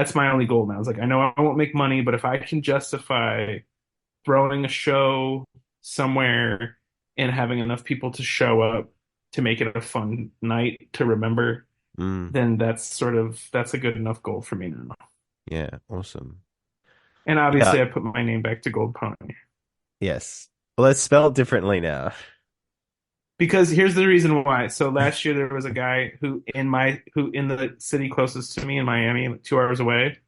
that's my only goal now. It's like I know I won't make money, but if I can justify throwing a show somewhere and having enough people to show up to make it a fun night to remember, Mm, then that's a good enough goal for me now. yeah, awesome. And Yeah, obviously I put my name back to GldPny. yes. Well, it's spelled differently now. Because here's the reason why. So last year there was a guy who in the city closest to me in Miami, like 2 hours away,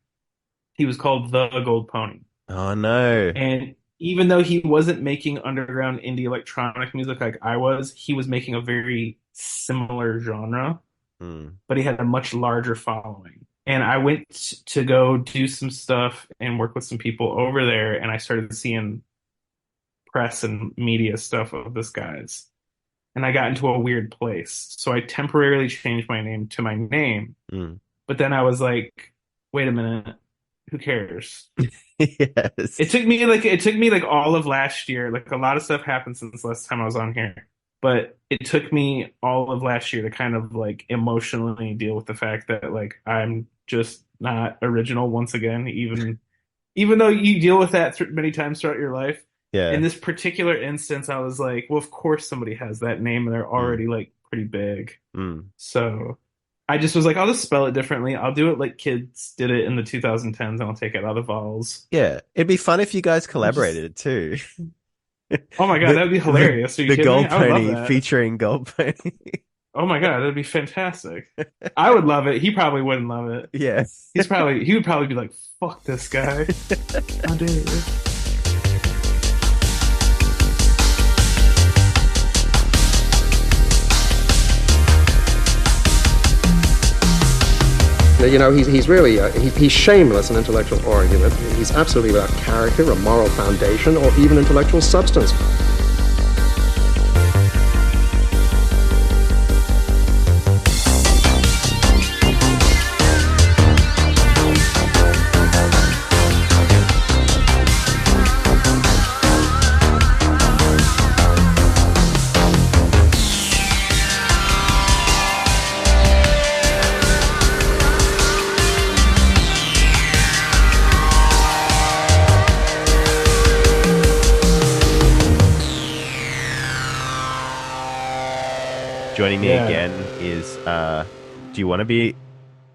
he was called the Gold Pony. Oh no. And even though he wasn't making underground indie electronic music like I was, he was making a very similar genre, Mm, but he had a much larger following. And I went to go do some stuff and work with some people over there, and I started seeing press and media stuff of this guy's. And I got into a weird place. So I temporarily changed my name to my name. mm. But then I was like, wait a minute, who cares? Yes. It took me like all of last year. Like a lot of stuff happened since last time I was on here. But it took me all of last year to kind of like emotionally deal with the fact that like I'm just not original once again, even though you deal with that many times throughout your life. In Yeah. this particular instance, I was like, well, of course somebody has that name and they're Mm, already like pretty big. mm. So I just was like, I'll just spell it differently. I'll do it like kids did it in the 2010s and I'll take out all the vowels. Yeah. It'd be fun if you guys Just, collaborated too. oh my God, The that'd be the hilarious. Are you the kidding me? gold I would love pony that. featuring gold pony. Oh my God, that'd be fantastic. I would love it. He probably wouldn't love it. Yeah. He would probably be like, fuck this guy. How dare you? You know, he's really he's shameless in intellectual argument. He's absolutely without character, or moral foundation, or even intellectual substance. Joining me Yeah. again is do you want to be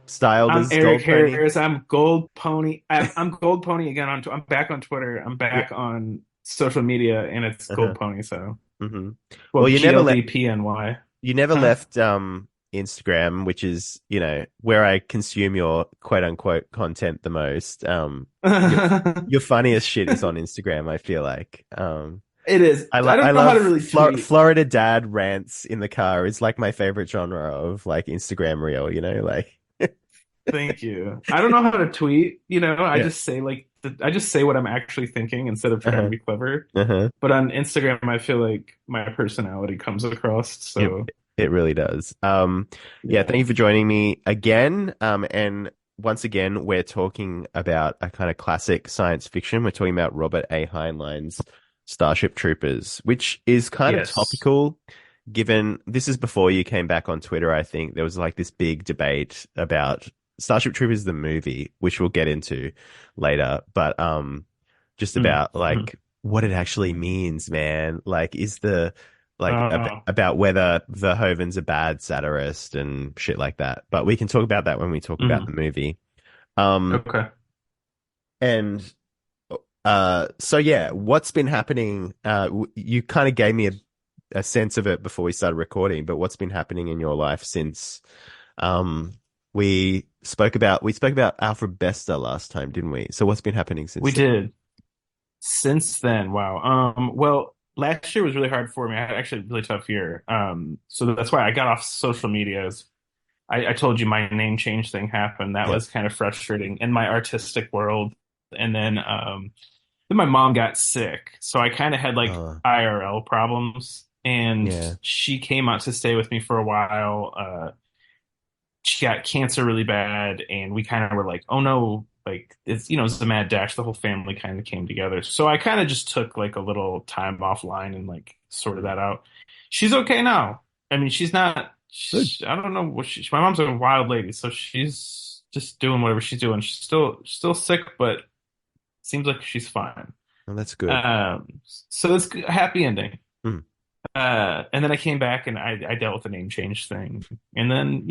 styled I'm as Erik gold pony? Harris. I'm Gold Pony. I'm Gold Pony again I'm back on Twitter. I'm Yeah. back on social media and it's Gold Uh-huh. Pony. So, Hmm. well, Well, GLDPNY. you never Huh? left Instagram, which is, where I consume your quote unquote content the most. Your your funniest shit is on Instagram, I feel like. It is. I I don't know how love to really tweet. Florida dad rants in the car is like my favorite genre of like Instagram reel, like Thank you. I don't know how to tweet. I yeah. just say I just say what I'm actually thinking instead of trying to Uh-huh. be clever. Uh-huh. But on Instagram, I feel like my personality comes across. It So it really does. Yeah, thank yeah. you for joining me again. And once again, we're talking about a kind of classic science fiction. We're talking about Robert A. Heinlein's Starship Troopers, which is kind of Yes. topical given this is before you came back on Twitter, I think. There was like this big debate about Starship Troopers the movie, which we'll get into later, but just about Mhm. like what it actually means, man. Like is the like Oh, about whether Verhoeven's a bad satirist and shit like that. But we can talk about that when we talk about the mhm. movie. Um, Okay. and so yeah, what's been happening? You kind of gave me a sense of it before we started recording, but what's been happening in your life since um we spoke about Alfred Bester last time, didn't we? So what's been happening since We then? did. Since then, wow. Well, last year was really hard for me. I had actually a really tough year. So that's why I got off social media. I told you my name change thing happened. That Yeah. was kind of frustrating in my artistic world. And then my mom got sick. So I kind of had like Uh, IRL problems. And yeah. she came out to stay with me for a while. She got cancer really bad, and we kind of were like, oh no, like it's a mad dash. The whole family kind of came together. So I kind of just took like a little time offline and like sorted that out. She's okay now. I mean, she's not. Good. I don't know what my mom's a wild lady, so just doing whatever she's doing. She's still sick, but seems like she's fine. Well, that's good. So it's a happy ending. Mm. And then I came back and I dealt with the name change thing. And then,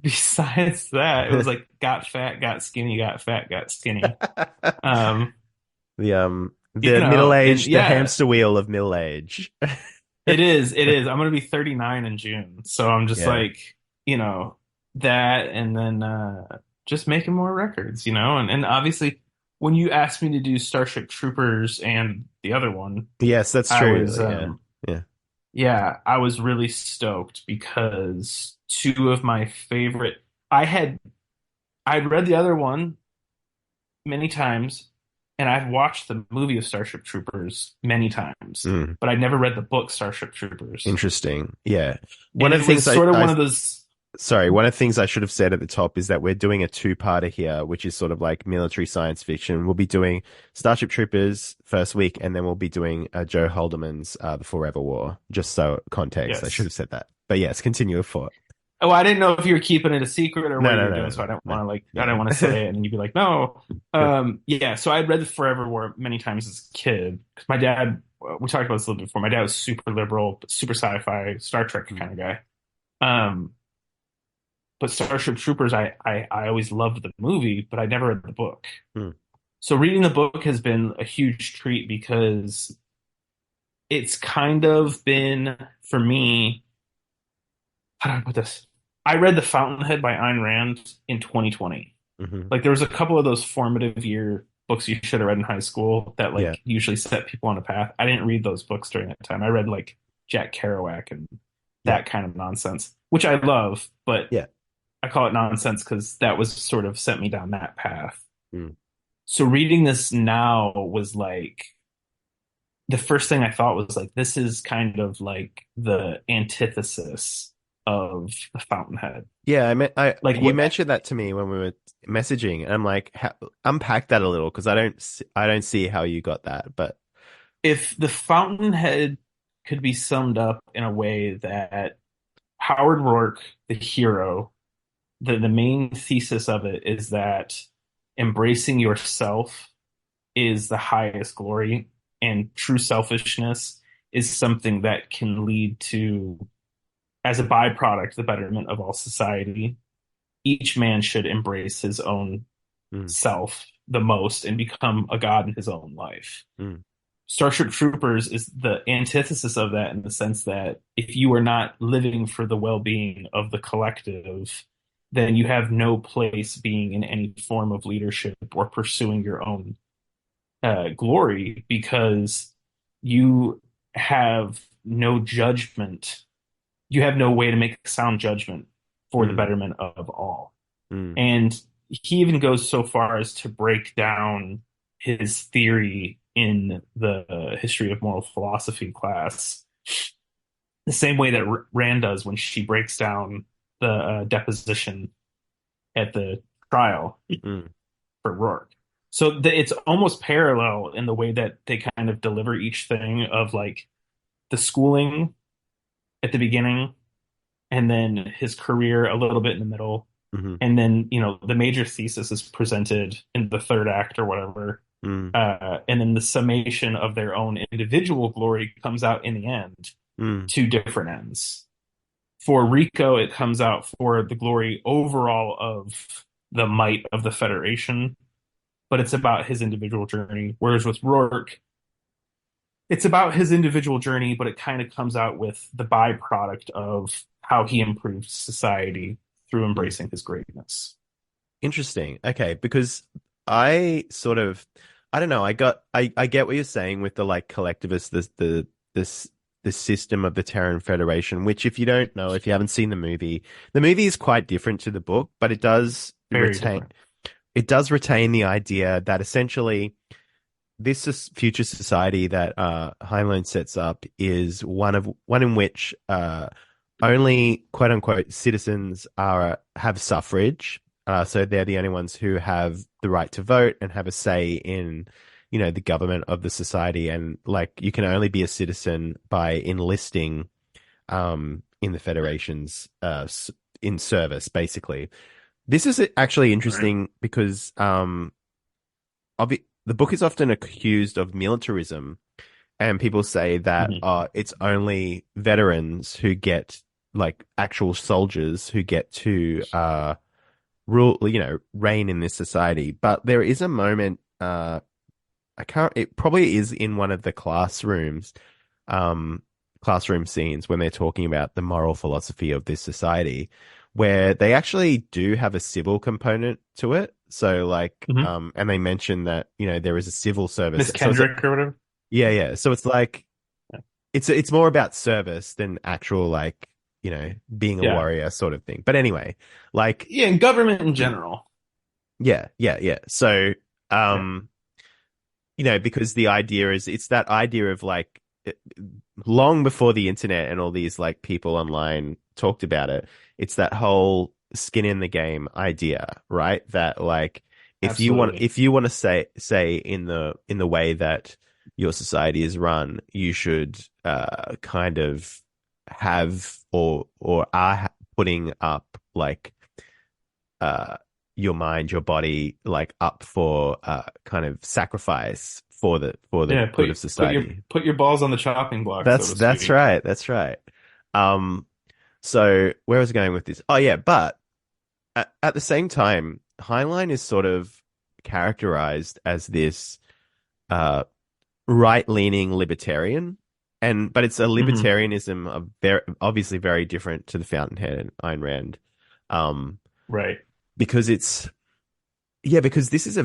besides that, it was like got fat, got skinny, got fat, got skinny. Um, The middle and age, the yeah, hamster wheel of middle age. it is, it is. I'm gonna be 39 in June. So I'm just Yeah. like, you know, that and then just making more records, and obviously when you asked me to do Starship Troopers and the other one, Yes, that's I true. was Yeah. Yeah. yeah, I was really stoked because two of my favorite I'd read the other one many times and I've watched the movie of Starship Troopers many times, Mm. but I'd never read the book Starship Troopers. Interesting. Yeah. One And of it the was things sort of one of those one of the things I should have said at the top is that we're doing a two-parter here, which is sort of like military science fiction. We'll be doing Starship Troopers first week, and then we'll be doing Joe Haldeman's The Forever War. Just so context, I should yes. have said that. But yes, continue with Fort. Oh, I didn't know if you were keeping it a secret or No, what you no, were no, doing, no, so I don't no, want to I no. didn't want to say it, and then you'd be like, no. Yeah. So I'd read the Forever War many times as a kid because my dad. We talked about this a little bit before. My dad was super liberal, but super sci-fi, Star Trek kind of guy. Um, but Starship Troopers, I always loved the movie, but I never read the book. Hmm. So reading the book has been a huge treat because it's kind of been for me. How do I put this? I read The Fountainhead by Ayn Rand in 2020. Hmm. Like there was a couple of those formative year books you should have read in high school that Yeah, like usually set people on a path. I didn't read those books during that time. I read like Jack Kerouac and yeah, that kind of nonsense, which I love, but yeah. I call it nonsense because that was sort of sent me down that path. Mm. So reading this now was like the first thing I thought was like this is kind of like the antithesis of the Fountainhead. Yeah, Like you what mentioned that to me when we were messaging, and I'm like, unpack that a little because I don't see how you got that, but if the Fountainhead could be summed up in a way that Howard Rourke, the hero, the main thesis of it is that embracing yourself is the highest glory, and true selfishness is something that can lead to, as a byproduct, the betterment of all society. Each man should embrace his own mm, self the most and become a god in his own life. mm, Starship Troopers is the antithesis of that in the sense that if you are not living for the well-being of the collective, then you have no place being in any form of leadership or pursuing your own glory because you have no judgment. You have no way to make sound judgment for the mm, betterment of all. mm, And he even goes so far as to break down his theory in the history of moral philosophy class, the same way that Rand does when she breaks down the deposition at the trial mm, for Rourke. So it's almost parallel in the way that they kind of deliver each thing of like the schooling at the beginning and then his career a little bit in the middle. mm, And then, the major thesis is presented in the third act or whatever. mm, And then the summation of their own individual glory comes out in the end, mm, two different ends. For Rico, it comes out for the glory overall of the might of the Federation, but it's about his individual journey. Whereas with Rourke, it's about his individual journey, but it kind of comes out with the byproduct of how he improved society through mm. embracing his greatness. Interesting. Okay, because I don't know, I get what you're saying with the like collectivist, this the system of the Terran Federation, which if you don't know, if you haven't seen the movie is quite different to the book, but Very different. it does retain the idea that essentially this future society that Heinlein sets up is one in which only quote unquote citizens have suffrage. So they're the only ones who have the right to vote and have a say in, the government of the society. And like you can only be a citizen by enlisting in the Federation's in service, basically. This is actually Right. interesting because the book is often accused of militarism, and people say that Hmm. it's only veterans who get like actual soldiers who get to rule, reign in this society. But there is a moment, I can't, it probably is in one of the um, classroom scenes when they're talking about the moral philosophy of this society, where they actually do have a civil component to it. So like, Hmm. and they mention that, there is a civil service. Miss So it's, Kendrick or whatever. yeah, yeah. So it's like, Yeah. it's more about service than actual like, being a Yeah. warrior sort of thing. But anyway, like, Yeah, and government in general. yeah, yeah, yeah. So, Yeah. um, because the idea is it's that idea of like long before the internet and all these like people online talked about it, it's that whole skin in the game idea, right? That like Absolutely. if you want to say in the way that your society is run, you should kind of have or are putting up like uh your mind, your body like up for kind of sacrifice for the Yeah, good of society. put your balls on the chopping block, so to That's speak. right. That's right. Um, so where was I going with this? Oh yeah, but at the same time, Heinlein is sort of characterized as this uh right-leaning libertarian, and but it's a Hmm. libertarianism of very obviously very different to the Fountainhead and Ayn Rand. Um, Right. because it's Yeah, because this is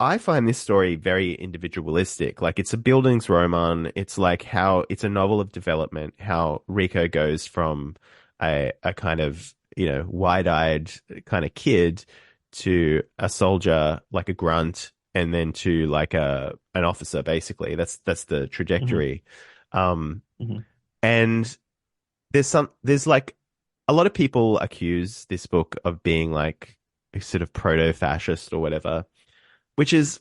I find this story very individualistic. Like it's a Bildungsroman. It's like how it's a novel of development, how Rico goes from a kind of, wide-eyed kind of kid to a soldier, like a grunt, and then to like an officer, basically. That's the Hmm. trajectory. Um, Hmm. and there's like a lot of people accuse this book of being like a sort of proto-fascist or whatever, which is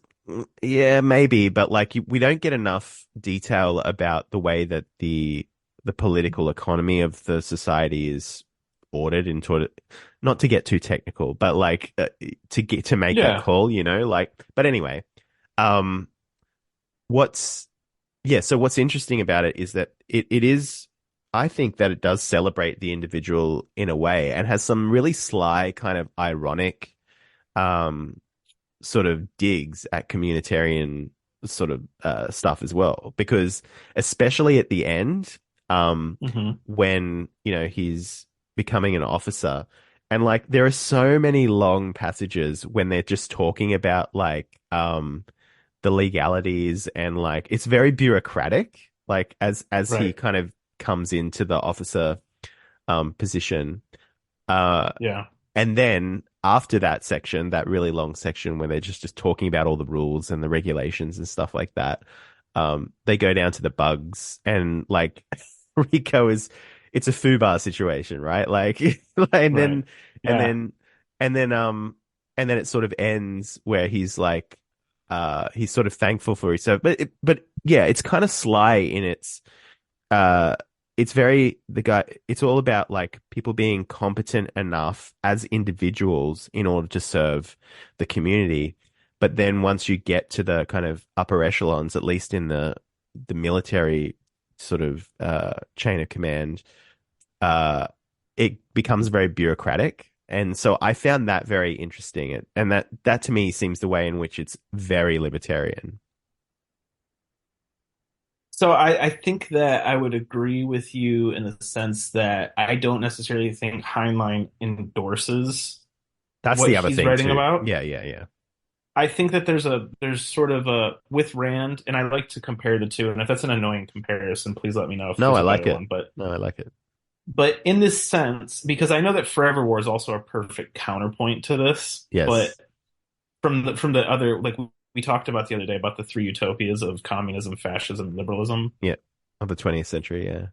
yeah, maybe, but like we don't get enough detail about the way that the political economy of the society is ordered into it. Not to get too technical, but like to make that Yeah. call, like. But anyway, um, what's yeah, so what's interesting about it is that it is, I think that it does celebrate the individual in a way and has some really sly, kind of ironic, um, sort of digs at communitarian sort of stuff as well. Because especially at the end, Hmm. when, he's becoming an officer, and like there are so many long passages when they're just talking about like, the legalities and like it's very bureaucratic like as he Right. kind of comes into the officer position uh Yeah. and then after that section, that really long section where they're just talking about all the rules and the regulations and stuff like that, they go down to the bugs and like Rico is it's a foobar situation, right? Like and Right. then and Yeah. then and then and then it sort of ends where he's like he's sort of thankful for himself. But yeah, it's kind of sly in uh it's very the guy it's all about like people being competent enough as individuals in order to serve the community. But then once you get to the kind of upper echelons, at least in the military sort of chain of command, uh it becomes very bureaucratic. And so I found that very interesting. And that to me seems the way in which it's very libertarian. So I think that I would agree with you in the sense that I don't necessarily think Heinlein endorses That's what the other he's thing writing too. about. Yeah, yeah, yeah. I think that there's sort of a with Rand, and I like to compare the two. And if that's an annoying comparison, please let me know if No, there's I a like better it. one. But No, I like it. in this sense, because I know that Forever War is also a perfect counterpoint to this, but Yes. from the other like we talked about the other day about the three utopias of communism, fascism, and liberalism Yeah. Of the 20th century, yeah.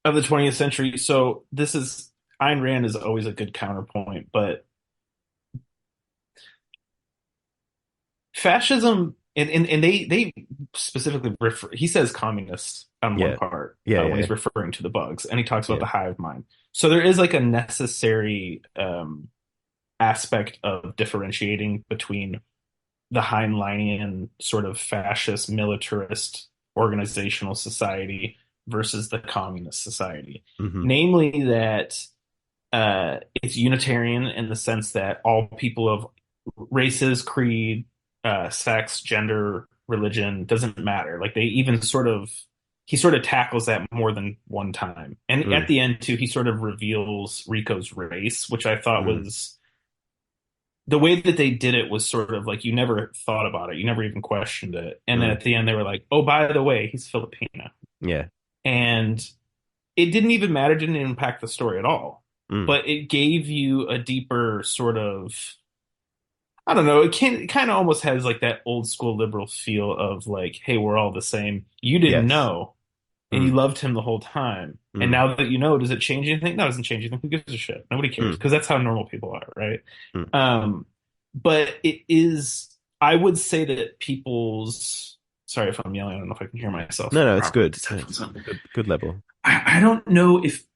of the 20th century. So this is Ayn Rand is always a good counterpoint, but fascism and they specifically refer he says communist on one Yeah. part Yeah, when yeah, he's referring to the bugs and he talks about yeah. the hive mind. So there is like a necessary aspect of differentiating between the Heinleinian sort of fascist militarist organizational society versus the communist society. Hmm. Namely, that it's Unitarian in the sense that all people of races, creed, sex, gender, religion doesn't matter. Like they even sort of he sort of tackles that more than one time. And at Mm. the end too, he sort of reveals Rico's race, which I thought Mm. was the way that they did it was sort of like you never thought about it, you never even questioned it. And then Mm. at the end they were like, "Oh, by the way, he's Filipino." Yeah. And it didn't even matter, didn't impact the story at all. Mm. But it gave you a deeper sort of I don't know, it kind of almost has like that old school liberal feel of like, hey, we're all the same. You didn't Yes. know, and you Mm. loved him the whole time. And Mm. now that you know, does it change anything? No, it doesn't change anything. Who gives a shit? Nobody cares Mm. because that's how normal people are, right? Mm. Um, but it is, I would say that people's, sorry if I'm yelling, I don't know if I can hear myself No, no, it's properly with good. these headphones on. Good level. I don't know if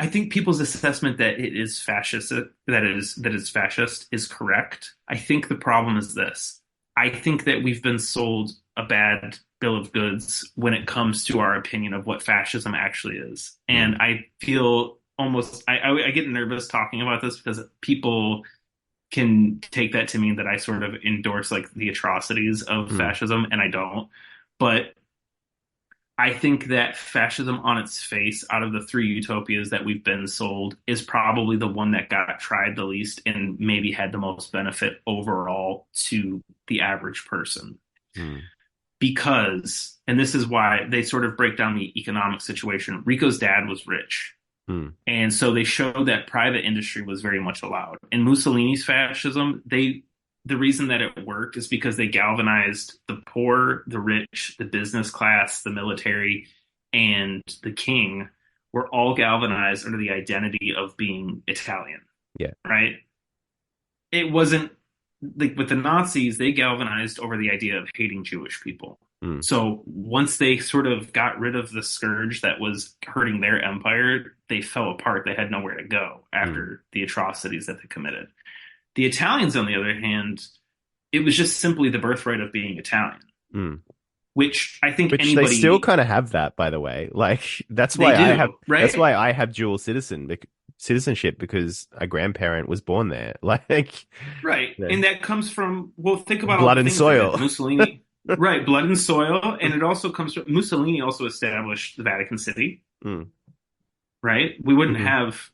I think people's assessment that it is fascist, that is fascist, is correct. I think the problem is this. I think that we've been sold a bad bill of goods when it comes to our opinion of what fascism actually is, and Mm. I feel almost I get nervous talking about this because people can take that to mean that I sort of endorse like the atrocities of Mm. fascism, and I don't. But I think that fascism on its face, out of the three utopias that we've been sold, is probably the one that got tried the least and maybe had the most benefit overall to the average person. Mm. Because, and this is why they sort of break down the economic situation. Rico's dad was rich. Mm. And so they showed that private industry was very much allowed. In Mussolini's fascism, the reason that it worked is because they galvanized the poor, the rich, the business class, the military, and the king were all galvanized under the identity of being Italian, Yeah. right? It wasn't like with the Nazis, they galvanized over the idea of hating Jewish people. Mm. So once they sort of got rid of the scourge that was hurting their empire, they fell apart. They had nowhere to go Mm. after the atrocities that they committed. The Italians, on the other hand, it was just simply the birthright of being Italian, Mm. which I think Which they still anybody kind of have that, by the way. Like they do, that's right? why I have dual citizenship because a grandparent was born there. Like, Right. you know, And that comes from, well, think about all blood the and things they did. soil. Mussolini, right, blood and soil. And it also comes from Mussolini also established the Vatican City, Mm. right? We wouldn't Hmm. have,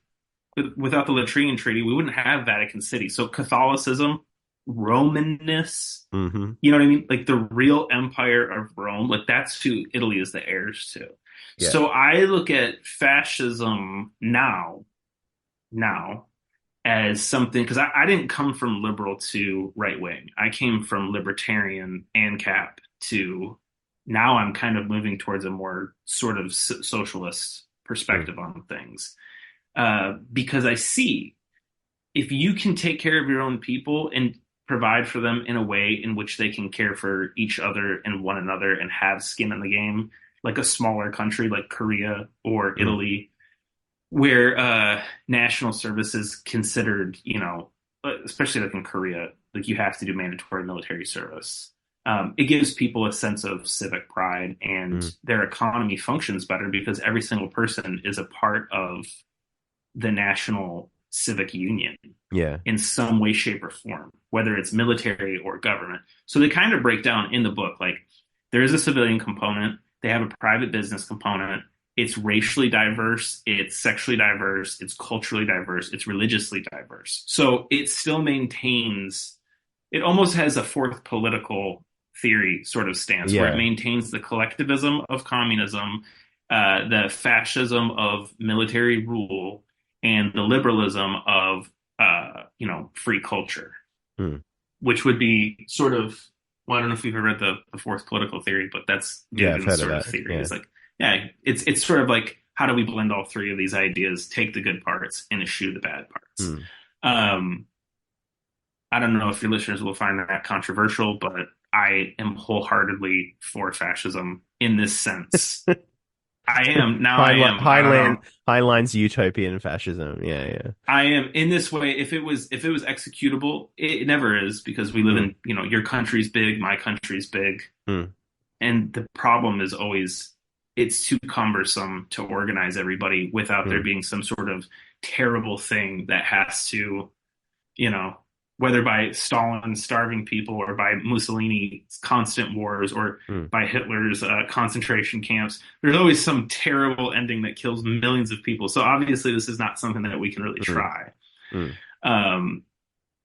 without the Lateran Treaty, we wouldn't have Vatican City. So Catholicism, Romanness, Hmm. you know what I mean? Like the real empire of Rome, like that's who Italy is the heirs to. Yeah. So I look at fascism now as something because I didn't come from liberal to right wing. I came from libertarian and cap to now I'm kind of moving towards a more sort of socialist Mm. perspective on things because I see if you can take care of your own people and provide for them in a way in which they can care for each other and one another and have skin in the game, like a smaller country like Korea or Mm. Italy where national service is considered, especially like in Korea, like you have to do mandatory military service. It gives people a sense of civic pride and Mm. their economy functions better because every single person is a part of the national civic union Yeah. in some way, shape, or form, whether it's military or government. So they kind of break down in the book like there is a civilian component, they have a private business component, it's racially diverse, it's sexually diverse, it's culturally diverse, it's religiously diverse. So it still maintains, it almost has a fourth political theory sort of stance where it Yeah. maintains the collectivism of communism, the fascism of military rule, and the liberalism of free culture, Mm. which would be sort of well, I don't know if you've ever read the fourth political theory, but that's Yeah, I've Dugin's heard of sort of that. theory. Yeah. It's like, yeah, it's sort of like how do we blend all three of these ideas, take the good parts and eschew the bad parts. Mm. Um, I don't know if your listeners will find that controversial, but I am wholeheartedly for fascism in this sense. I am now. I Heinlein, am. I don't know. Heinlein's utopian fascism. Yeah, yeah. I am in this way. If it was executable, it never is because we live Mm, in, your country's big, my country's big. mm, And the problem is always it's too cumbersome to organize everybody without there mm, being some sort of terrible thing that has to, you know, whether by Stalin starving people or by Mussolini's constant wars or mm, by Hitler's concentration camps, there's always some terrible ending that kills millions of people. So obviously, this is not something that we can really mm, try. mm. Um,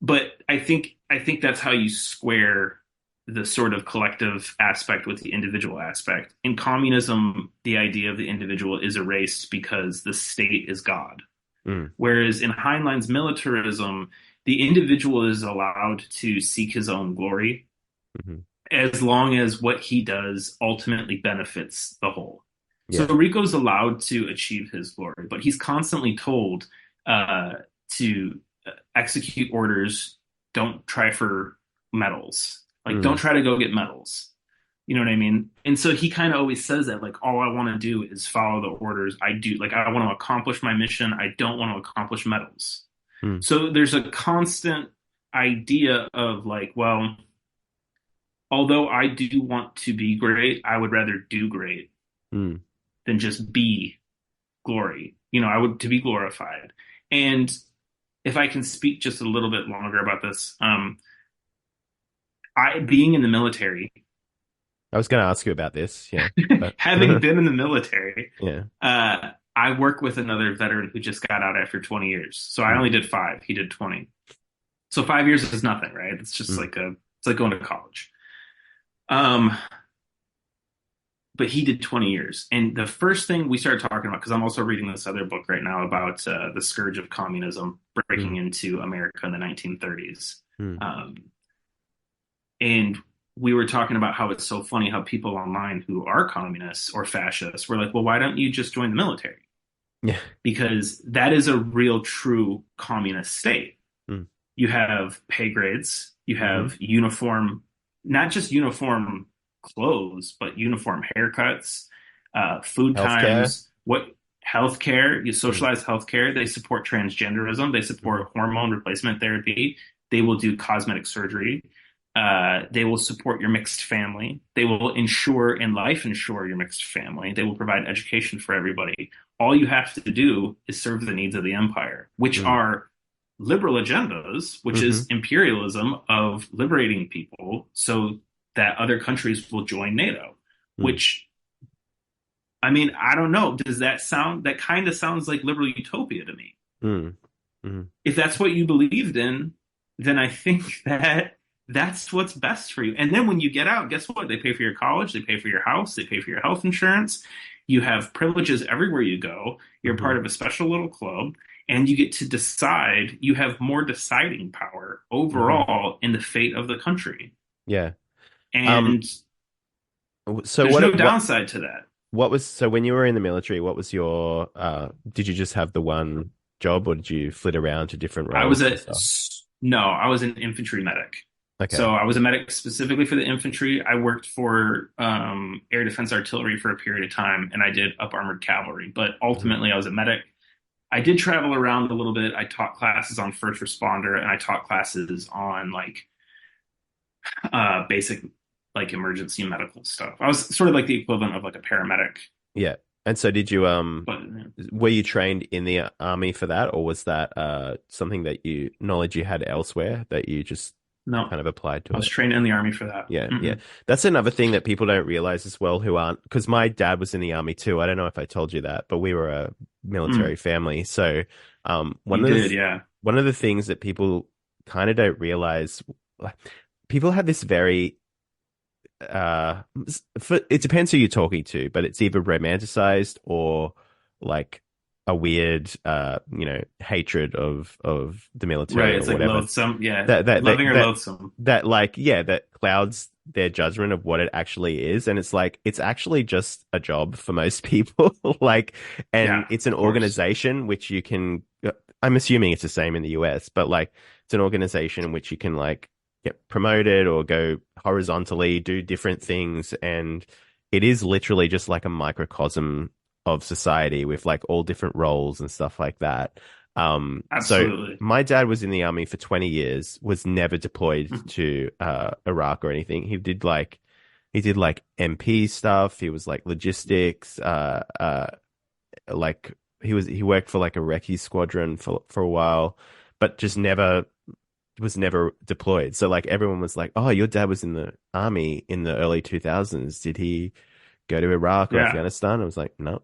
but I think that's how you square the sort of collective aspect with the individual aspect. In communism, the idea of the individual is erased because the state is God. Mm, Whereas in Heinlein's militarism, the individual is allowed to seek his own glory mhm. as long as what he does ultimately benefits the whole. So Yeah. Rico's allowed to achieve his glory, but he's constantly told to execute orders. Don't try for medals. Like, don't Mm, try to go get medals. You know what I mean? And so he kind of always says that, like, all I want to do is follow the orders. I do, like, I want to accomplish my mission. I don't want to accomplish medals. mm, So there's a constant idea of, like, well, although I do want to be great, I would rather do great mm. than just be glory. I would to be glorified. And if I can speak just a little bit longer about this, I being in the military, I was going to ask you about this. Yeah. But having been in the military, yeah. I work with another veteran who just got out after 20 years. So I Mm, only did 5. He did 20. So 5 years is nothing, right? It's just mm, it's like going to college. Um, but he did 20 years. And the first thing we started talking about, because I'm also reading this other book right now about the scourge of communism breaking mm, into America in the 1930s. mm. Um, and we were talking about how it's so funny how people online who are communists or fascists were like, well, why don't you just join the military? Yeah. Because that is a real, true communist state. Mm, You have pay grades, you mhm. have uniform, not just uniform clothes, but uniform haircuts, food Healthcare. times, what healthcare, you Mm, socialize healthcare. They support transgenderism, they mhm, support hormone replacement therapy, they will do cosmetic surgery. They will support your mixed family. They will insure and life insure your mixed family. They will provide education for everybody. All you have to do is serve the needs of the empire, which mm, are liberal agendas, which is mhm, imperialism of liberating people so that other countries will join NATO, mm, which, I mean, I don't know. That kind of sounds like liberal utopia to me. mm, mm. If that's what you believed in, then I think that that's what's best for you. And then when you get out, guess what? They pay for your college, they pay for your house, they pay for your health insurance. You have privileges everywhere you go. You're part Mhm. of a special little club, and you get to decide. You have more deciding power Mhm. overall in the fate of the country. Yeah. Um, And so there's no downside to that. what was so when you were in the military, what was your did you just have the one job or did you flit around to different I was roles and a stuff? no, I was an infantry medic. So Okay. I was a medic specifically for the infantry. I worked for air defense artillery for a period of time, and I did up armored cavalry. But Mhm. ultimately, I was a medic. I did travel around a little bit. I taught classes on first responder, and I taught classes on like basic like emergency medical stuff. I was sort of like the equivalent of like a paramedic, Yeah. And so did you but were you trained in the army for that or was that something that you knowledge you had elsewhere that you just no, kind of applied to I was it? trained in the army for that. Yeah, yeah. Mm-mm. That's another thing that people don't realize as well who aren't, because my dad was in the army too. I don't know if I told you that, but we were a military Mm, family. So, you did, yeah. one of the things that people kind of don't realize, like, people have this very, it depends who you're talking to, but it's either romanticized or like a weird, hatred of the Right. military or It's like whatever loathsome. Yeah. that that that Loving or that loathsome. that like yeah that clouds their judgment of what it actually is, and it's like it's actually just a job for most people. Like, and Yeah, it's an of course. organization which you can, I'm assuming it's the same in the US, but like it's an organization in which you can like get promoted or go horizontally, do different things, and it is literally just like a microcosm of society with like all different roles and stuff like that. So Absolutely. my dad was in the army for 20 years, was never deployed Mhm. to Iraq or anything. He did like MP stuff. He was like logistics, like he worked for like a recce squadron for a while, but just never was never deployed. So like everyone was like, "Oh, your dad was in the army in the early 2000s. Did he go to Iraq or Yeah. Afghanistan?" I was like, "No."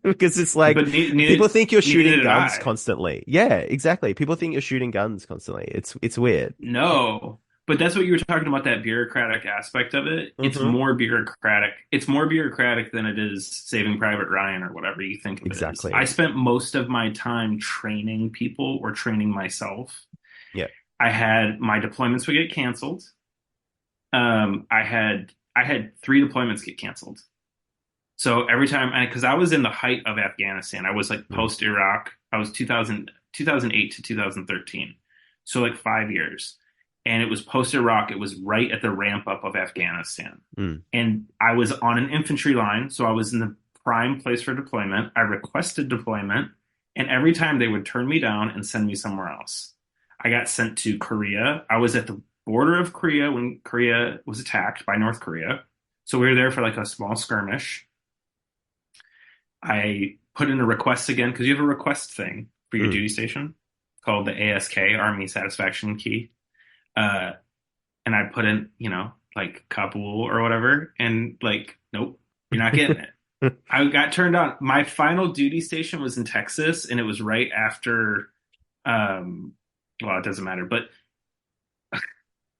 Because it's like But people think you're neither shooting did guns I. constantly. Yeah, exactly. People think you're shooting guns constantly. It's weird. No. But that's what you were talking about, that bureaucratic aspect of it. It's Hmm. more bureaucratic. It's more bureaucratic than it is Saving Private Ryan or whatever you think of it as. I Exactly. spent most of my time training people or training myself. Yeah. I had my deployments would get canceled. I had three deployments get canceled. So every time, because I was in the height of Afghanistan, I was like Mm. post Iraq. I was 2008 to 2013. So like 5 years. And it was post Iraq. It was right at the ramp up of Afghanistan. Mm. And I was on an infantry line. So I was in the prime place for deployment. I requested deployment. And every time they would turn me down and send me somewhere else. I got sent to Korea. I was at the border of Korea when Korea was attacked by North Korea. So we were there for like a small skirmish. I put in a request again because you have a request thing for your Mm. duty station called the ASK, Army Satisfaction Key. Uh, and I put in, like Kabul or whatever, and like, nope, you're not getting it. I got turned on. My final duty station was in Texas, and it was right after, um, well, it doesn't matter, but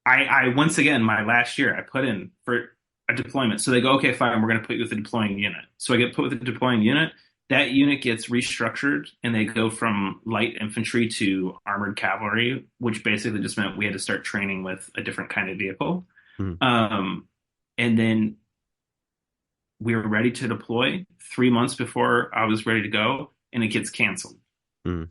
I once again, my last year, I put in for a deployment. So they go, okay, fine, we're going to put you with a deploying unit. So I get put with a deploying unit. That unit gets restructured and they go from light infantry to armored cavalry, which basically just meant we had to start training with a different kind of vehicle. Mm. Um, and then we were ready to deploy 3 months before I was ready to go, and it gets canceled. Mm.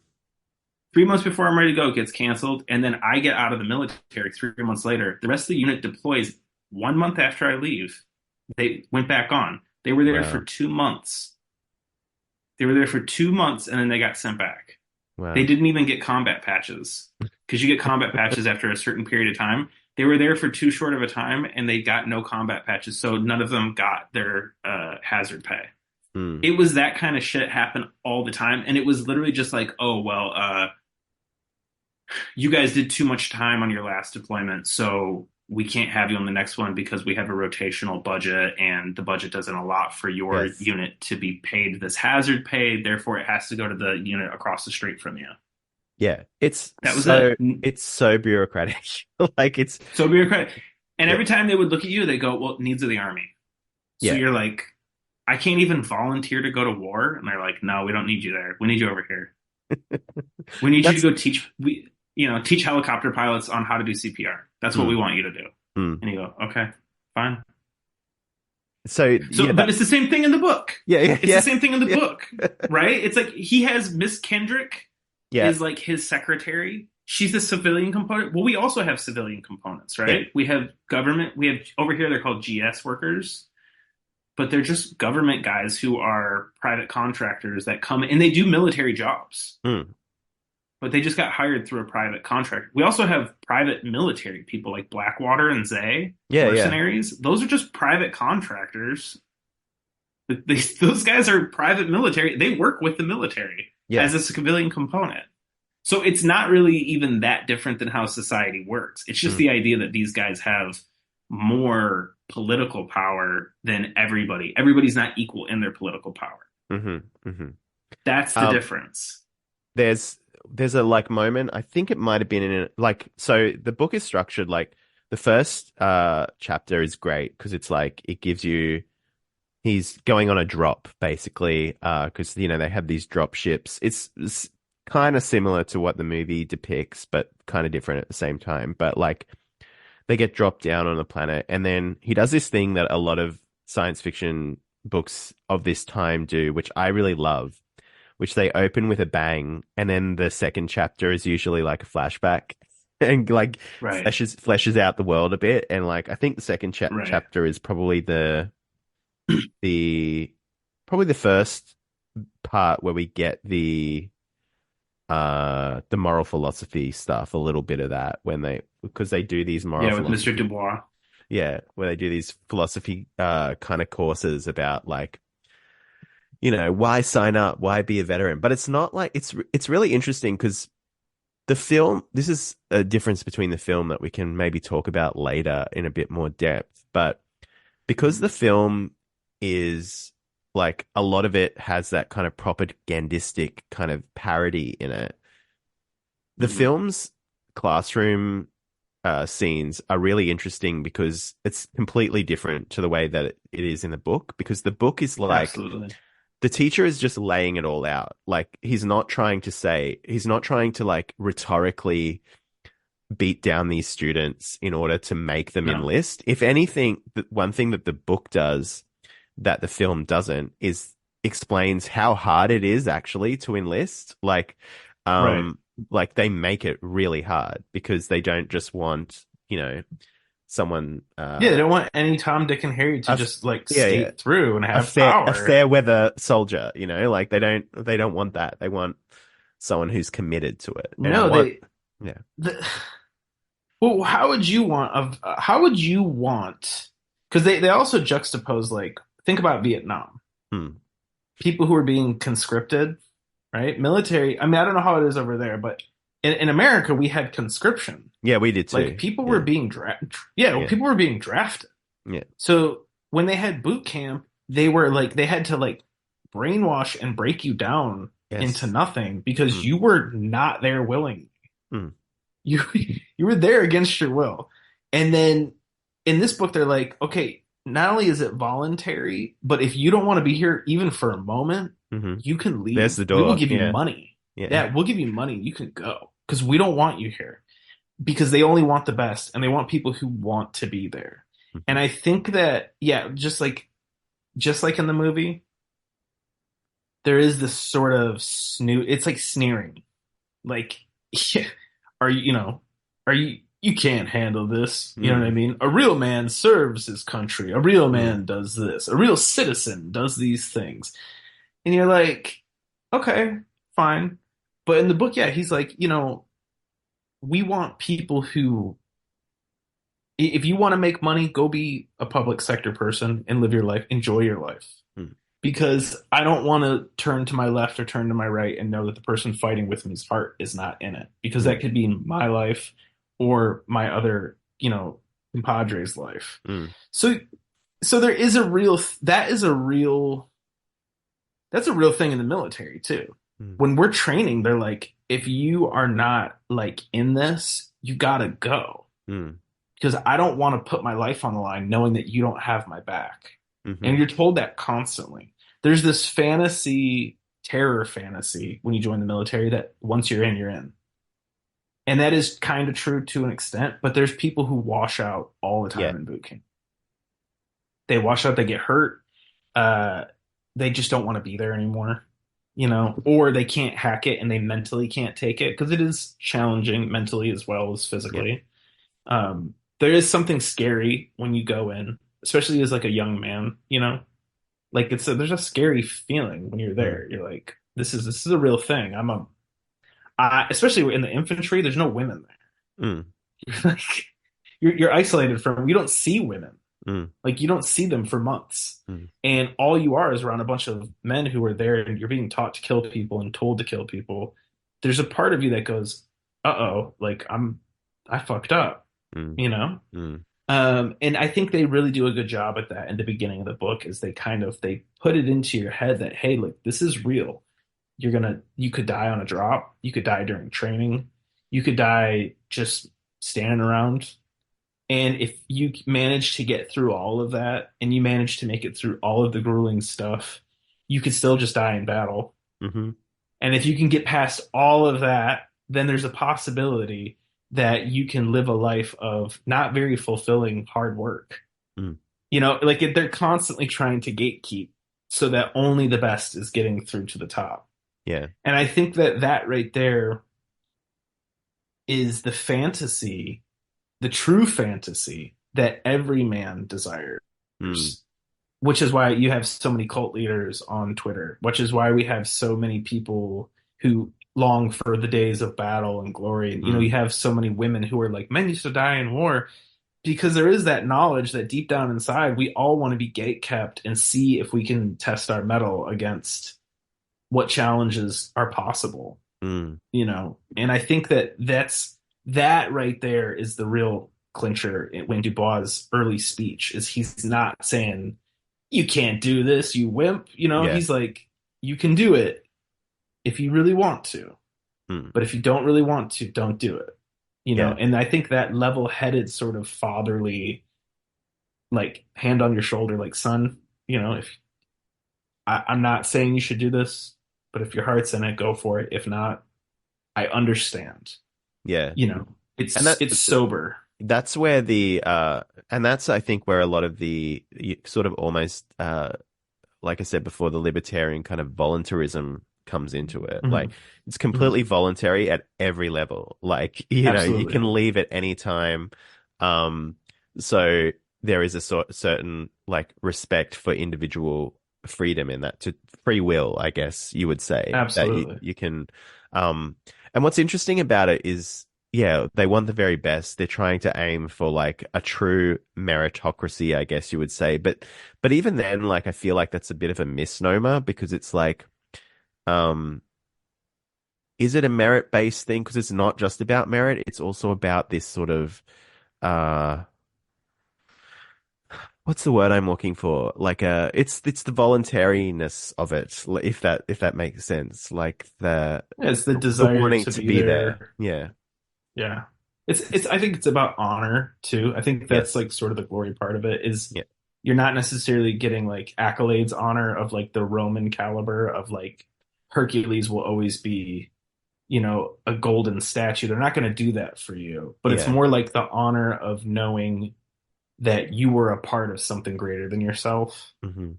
3 months before I'm ready to go, it gets canceled. And then I get out of the military 3 months later. The rest of the unit deploys 1 month after I leave. They went back on. They were there for Wow. 2 months. They were there for 2 months and then they got sent back. They Wow. didn't even get combat patches because you get combat patches after a certain period of time. They were there for too short of a time and they got no combat patches. So none of them got their hazard pay. Mm. It was that kind of shit happen all the time. And it was literally just like, oh, well, you guys did too much time on your last deployment, so we can't have you on the next one because we have a rotational budget and the budget doesn't allow for your Yes. unit to be paid this hazard pay. Therefore, it has to go to the unit across the street from you. Yeah. It's That was so it. it's so bureaucratic. Like it's So bureaucratic. And yeah. every time they would look at you, they go, well, needs of the army. So Yeah. you're like, I can't even volunteer to go to war. And they're like, no, we don't need you there. We need you over here. We need you to That's go teach helicopter pilots on how to do CPR. That's what we mm, want you to do. mm. And you go, okay, fine. So yeah, So, but it's the same thing in the book. yeah, yeah, It's the yeah, same thing in the yeah. book, right? It's like he has Miss Kendrick Yeah. is like his secretary. She's the civilian component. Well, we also have civilian components, Yeah. right? We have government. We have over here, they're called GS workers, but they're just government guys who are private contractors that come and they do military jobs, Mm. but they just got hired through a private contract. We also have private military people like Blackwater and Zay, Yeah, yeah. mercenaries. Those are just private contractors. Those guys are private military. They work with the military as a Yes. civilian component. So it's not really even that different than how society works. It's just Mm. the idea that these guys have more political power than everybody. Everybody's not equal in their political power. Mm-hmm. Mm-hmm. That's the Um, difference. there's a like moment, I think it might have been in like so the book is structured like the first chapter is great because it's like it gives you he's going on a drop basically because you know they have these drop ships. It's kind of similar to what the movie depicts but kind of different at the same time. But like they get dropped down on a planet and then he does this thing that a lot of science fiction books of this time do, which I really love, which they open with a bang, and then the second chapter is usually like a flashback and like Right. fleshes out the world a bit. And like I think the second Right. chapter is probably the probably the first part where we get the moral philosophy stuff, a little bit of that when because they do these moral Yeah, with Mr. philosophy, Dubois. yeah, where they do these philosophy kind of courses about like, why sign up, why be a veteran. But it's not like it's really interesting because the film, this is a difference between the film that we can maybe talk about later in a bit more depth, but because the film is like a lot of it has that kind of propagandistic kind of parody in it. The Mhm. film's classroom scenes are really interesting because it's completely different to the way that it is in the book. Because the book is like Absolutely. the teacher is just laying it all out. Like he's not trying to like rhetorically beat down these students in order to make them No. enlist. If anything, the one thing that the book does that the film doesn't is explains how hard it is actually to enlist. Right. Like they make it really hard because they don't just want, someone, Yeah, they don't want any Tom, Dick, and Harry to a, just like yeah, yeah, skate through and a have power. fair weather soldier, like they don't want that. They want someone who's committed to it. And I No, want, yeah. well, how would you want? Because they also juxtapose like think about Vietnam, Hmm. people who are being conscripted, right? Military. I mean, I don't know how it is over there, but in America we had conscription. Yeah, we did Like too. people were Yeah. being drafted. Yeah, well, Yeah. people were being drafted. Yeah. So when they had boot camp, they were like they had to like brainwash and break you down into Yes. nothing because Mm. you were not there willingly. Mm. You you were there against your will. And then in this book they're like, okay, not only is it voluntary, but if you don't want to be here even for a moment, Hmm. you can There's leave. the We will door. give you Yeah. money. Yeah. Yeah, we'll give you money. You can go because we don't want you here because they only want the best and they want people who want to be there. And Hmm. I think that yeah, just like in the movie, there is this sort of snoot. It's like sneering, like, yeah, are you, are you can't handle this. You know what I Mm. mean? A real man serves his country. A real Mm. man does this. A real citizen does these things. And you're like, okay, fine. But in the book, yeah, he's like, we want people who, if you want to make money, go be a public sector person and live your life, enjoy your life. Mm. Because I don't want to turn to my left or turn to my right and know that the person fighting with me's heart is not in it. Because Mm. that could be my life or my other, compadre's life. Mm. So there is that's a real thing in the military too. Mm. When we're training, they're like, if you are not like in this, you gotta go. Mm. Because I don't want to put my life on the line knowing that you don't have my back. Hmm. And you're told that constantly. There's this terror fantasy when you join the military that once you're in, you're in. And that is kind of true to an extent, but there's people who wash out all the Yeah. time in boot camp. They wash out, they get hurt, uh, they just don't want to be there anymore, or they can't hack it and they mentally can't take it because it is challenging mentally as well as Yeah. physically. There is something scary when you go in, especially as like a young man, like there's a scary feeling when you're Mm. there. You're like, this is a real thing. Especially in the infantry, there's no women Mm. there. You're like, you're isolated from, you don't see women. Mm. Like you don't see them for months. Mm. And all you are is around a bunch of men who are there and you're being taught to kill people and told to kill people. There's a part of you that goes, uh-oh, like I fucked up, Mm. you know? Mm. And I think they really do a good job at that in the beginning of the book is they put it into your head that, hey, look, this is real. You could die on a drop. You could die during training. You could die just standing around. And if you manage to get through all of that and you manage to make it through all of the grueling stuff, you could still just die in battle. Hmm. And if you can get past all of that, then there's a possibility that you can live a life of not very fulfilling hard work. Mm. Like they're constantly trying to gatekeep so that only the best is getting through to the top. Yeah. And I think that right there is the fantasy, the true fantasy that every man desires. Mm. which is why you have so many cult leaders on Twitter, which is why we have so many people who long for the days of battle and glory. And, Mm, you have so many women who are like, men used to die in war because there is that knowledge that deep down inside, we all want to be gate kept and see if we can test our mettle against what challenges are possible, mm, And I think that right there is the real clincher when Dubois' early speech is he's not saying, you can't do this, you wimp. yeah, He's like, you can do it if you really want to. mm, But if you don't really want to, don't do it. yeah, And I think that level-headed sort of fatherly, like hand on your shoulder, like son, if I'm not saying you should do this, but if your heart's in it, go for it. If not, I understand. yeah. And It's sober. that's where and that's I think where a lot of the sort of almost like I said before, the libertarian kind of voluntarism comes into it. Like Hmm. it's Hmm. completely voluntary at every level. Like, you Absolutely. can leave at any time. Um, so there is a certain like respect for individual freedom in that, to free will, I guess you would say, that Absolutely. you can, um, and what's interesting about it is, yeah, they want the very best. They're trying to aim for like a true meritocracy, I guess you would say. But even then, like I feel like that's a bit of a misnomer, because it's like, um, is it a merit-based thing? Because it's not just about merit, it's also about this sort of uh what's the word I'm looking for? Like it's the voluntariness of it, if that makes sense. Like Yeah, it's the the desire wanting to to be be there. there. Yeah. Yeah. It's I think it's about honor too. I think that's Yes. like sort of the glory part of it is Yeah. you're not necessarily getting like accolades honor of like the Roman caliber of like Hercules will always be, a golden statue. They're not going to do that for you, but it's Yeah. more like the honor of knowing that you were a part of something greater than yourself. Hmm.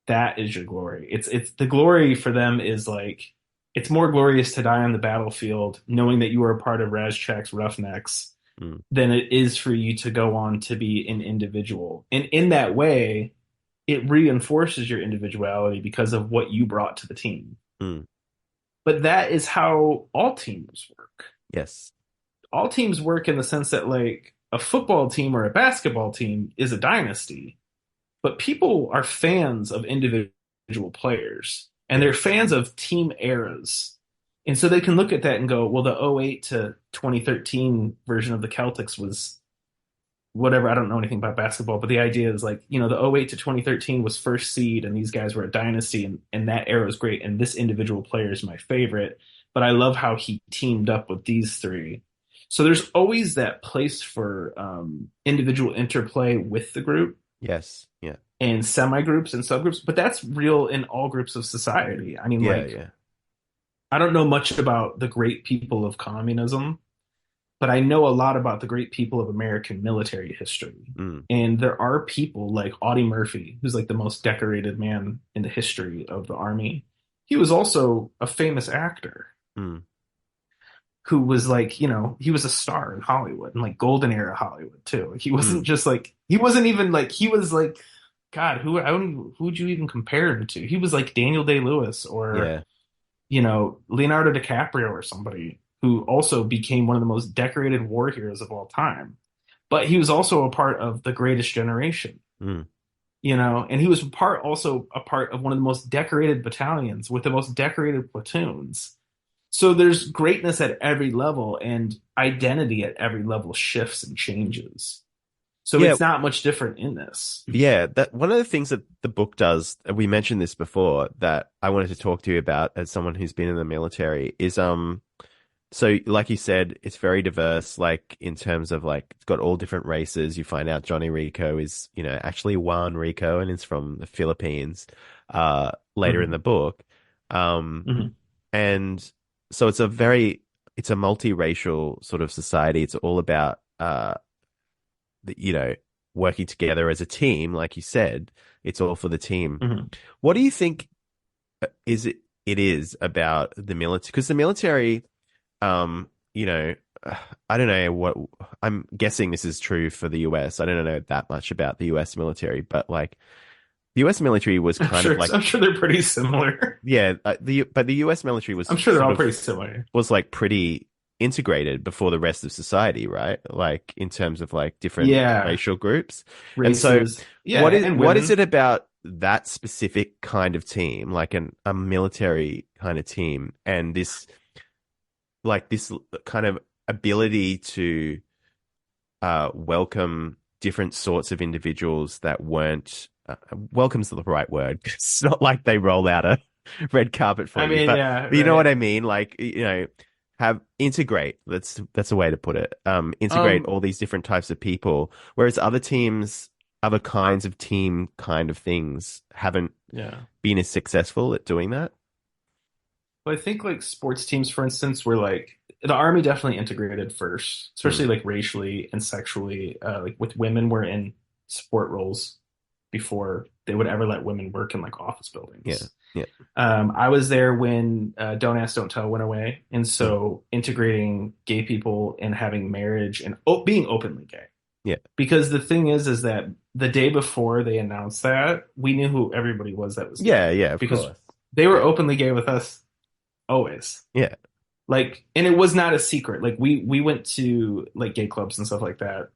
That is your glory. It's the glory for them is like it's more glorious to die on the battlefield knowing that you were a part of Razchak's Roughnecks Mm, than it is for you to go on to be an individual. And in that way, it reinforces your individuality because of what you brought to the team. mm. But that is how all teams work. Yes. All teams work in the sense that like a football team or a basketball team is a dynasty, but people are fans of individual players and Yeah. they're fans of team eras. And so they can look at that and go, well, the '08 to 2013 version of the Celtics was whatever. I don't know anything about basketball, but the idea is like, the '08 to 2013 was first seed and these guys were a dynasty and that era is great. And this individual player is my favorite, but I love how he teamed up with these three. So there's always that place for individual interplay with the group Yes. Yeah. and semi groups and subgroups, but that's real in all groups of society. I mean, Yeah. like, Yeah. I don't know much about the great people of communism, but I know a lot about the great people of American military history. Mm, And there are people like Audie Murphy, who's like the most decorated man in the history of the Army. He was also a famous actor mm, who was like, he was a star in Hollywood and like golden era Hollywood too. He wasn't mm. just like he wasn't even like he was like God, I don't even, who would you even compare him to? He was like Daniel Day-Lewis or Yeah. Leonardo DiCaprio or somebody who also became one of the most decorated war heroes of all time. But he was also a part of the greatest generation, Mm. and he was also a part of one of the most decorated battalions with the most decorated platoons. So there's greatness at every level and identity at every level shifts and changes. So Yeah. it's not much different in this. Yeah, that one of the things that the book does, and we mentioned this before, that I wanted to talk to you about as someone who's been in the military is so like you said, it's very diverse, like in terms of like it's got all different races. You find out Johnny Rico is, actually Juan Rico and is from the Philippines, later in Hmm. the book. Um Hmm. and so it's a multiracial sort of society. It's all about the, working together as a team, like you said. It's all for the team. Hmm. What do you think it is about the military? Because the military, um, you know, I don't know what I'm guessing this is true for the US. I don't know that much about the US military, but like the U.S. military was kind of like, I'm sure they're pretty similar. yeah, the U.S. military was I'm sure they're sort all of pretty similar. was like pretty integrated before the rest of society, right? Like in terms of like different Yeah, racial groups. And so races. Yeah, and what is women. it about that specific kind of team, like a military kind of team, and this kind of ability to welcome different sorts of individuals that weren't welcome's the right word. It's not like they roll out a red carpet for I you, mean, but yeah, you know what right. I mean? Like, have integrate. That's a way to put it. Integrate Um, all these different types of people, whereas other teams, other kinds of team kind of things haven't yeah. been as successful at doing that. But I think like sports teams, for instance, were like the army definitely integrated first, especially Mm. like racially and sexually. Like with women were in support roles before they would ever let women work in like office Yeah. buildings. Yeah. I was there when Don't Ask, Don't Tell went away, and Mm. so integrating gay people and having marriage and being openly gay. Yeah. Because the thing is that the day before they announced that, we knew who everybody was that was Yeah. gay Yeah. Of because course. they were openly gay with us always. Yeah. Like, and it was not a secret. Like we went to like gay clubs and stuff like that,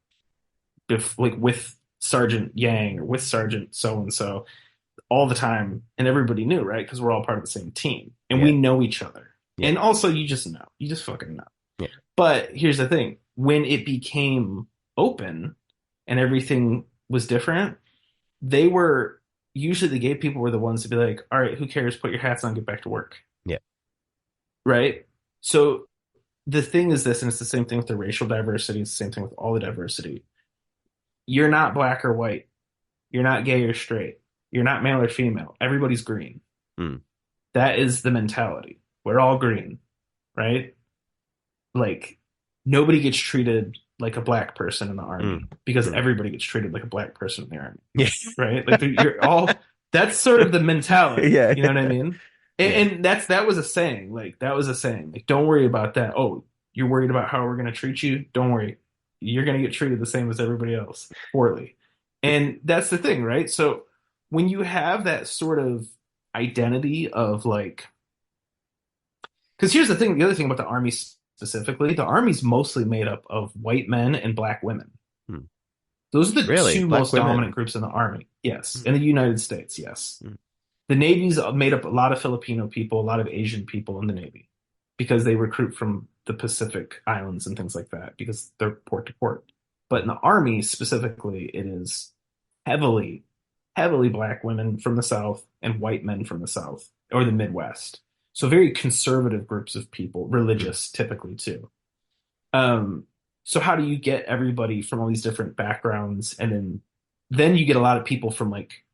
like with Sergeant Yang or with Sergeant so and so all the time, and everybody knew, right? Because we're all part of the same team and Yeah. we know each other. Yeah. And also, you just know, you just fucking know. Yeah. But here's the thing: when it became open and everything was different, they were usually the gay people were the ones to be like, "All right, who cares? Put your hats on, get back to work." Yeah. Right? So the thing is this, and it's the same thing with the racial diversity, it's the same thing with all the diversity. You're not black or white. You're not gay or straight. You're not male or female. Everybody's green. Mm. That is the mentality. We're all green, right? Like nobody gets treated like a black person in the army Mm. because Mm. everybody gets treated like a black person in the army, Yeah. right? Like you're all that's sort of the mentality. Yeah. You know what I mean? Yeah. And that was a saying. Like that was a saying. Like don't worry about that. Oh, you're worried about how we're gonna treat you? Don't worry. You're gonna get treated the same as everybody else, poorly. And that's the thing, right? So when you have that sort of identity of like, because here's the thing, the other thing about the army specifically, the army's mostly made up of white men and black women. Hmm. Those are the Really? two Black most women? dominant groups in the army. Yes. Hmm. In the United States, yes. Hmm. The Navy's made up a lot of Filipino people, a lot of Asian people in the Navy because they recruit from the Pacific Islands and things like that because they're port to port. But in the army specifically, it is heavily, heavily black women from the South and white men from the South or the Midwest. So very conservative groups of people, religious typically too. Um, so how do you get everybody from all these different backgrounds, and then you get a lot of people from like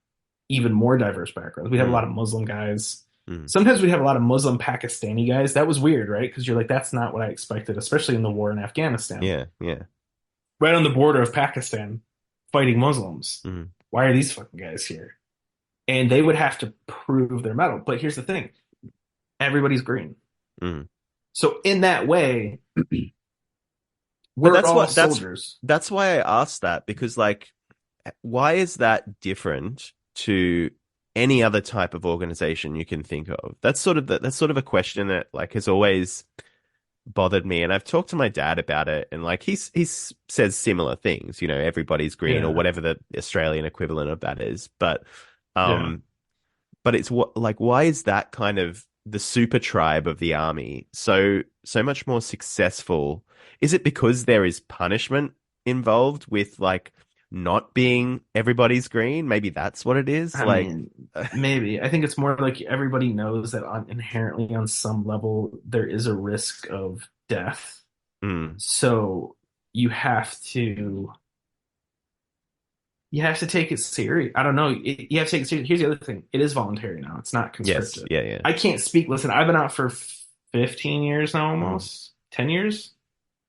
even more diverse backgrounds. We have a Mm. lot of Muslim guys. Mm. Sometimes we have a lot of Muslim Pakistani guys. That was weird, right? Because you're like, that's not what I expected, especially in the war in Afghanistan. Yeah. Yeah. Right on the border of Pakistan, fighting Muslims. Mm. Why are these fucking guys here? And they would have to prove their mettle. But here's the thing: everybody's green. Mm. So in that way, But we're that's all what soldiers. that's why I asked that, because like, why is that different to any other type of organization you can think of? That's sort of a question that like has always bothered me, and I've talked to my dad about it, and like he says similar things. Everybody's green, or Yeah. whatever the Australian equivalent of that is. But Yeah. but it's why is that kind of the super tribe of the army so much more successful? Is it because there is punishment involved with like not being everybody's green? Maybe that's what it is. I Like, mean, maybe. I think it's more like everybody knows that inherently on some level there is a risk of death. mm, So you have to take it serious. I don't know. You have to take it serious. Here's the other thing. It is voluntary now. It's not yes, conscripted. yeah, yeah, I can't speak. Listen, I've been out for 15 years now, almost 10 years.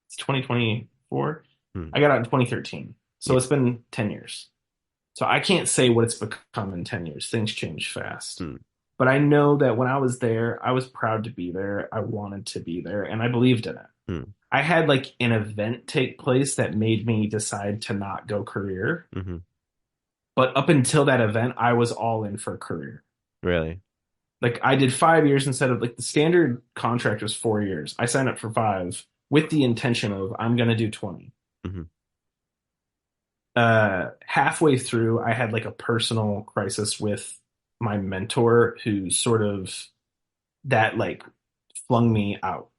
It's 2024. mm, I got out in 2013. So yeah, it's been 10 years. So I can't say what it's become in 10 years. Things change fast. mm, But I know that when I was there, I was proud to be there. I wanted to be there and I believed in it. mm, I had like an event take place that made me decide to not go career. mm-hmm, But up until that event, I was all in for a career. Really? Like I did 5 years instead of like the standard contract was 4 years. I signed up for five with the intention of I'm going to do 20. Hmm. Halfway through, I had like a personal crisis with my mentor who sort of that like flung me out.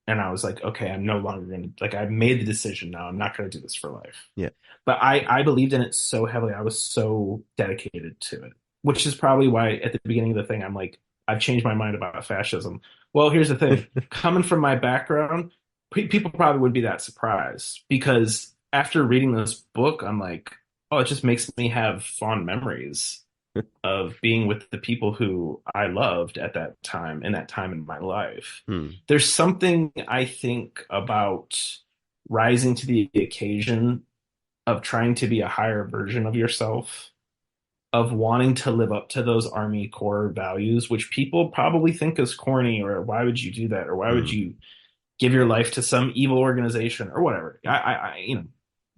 And I was like, okay, I'm no longer going to like I've made the decision now. I'm not going to do this for life. Yeah. But I believed in it so heavily. I was so dedicated to it, which is probably why at the beginning of the thing, I'm like, I've changed my mind about fascism. Well, here's the thing. Coming from my background, people probably wouldn't be that surprised because after reading this book, I'm like, oh, it just makes me have fond memories of being with the people who I loved at that time, in that time in my life. Hmm. There's something I think about rising to the occasion of trying to be a higher version of yourself, of wanting to live up to those Army core values, which people probably think is corny, or why would you do that, or why would Hmm. you give your life to some evil organization, or whatever.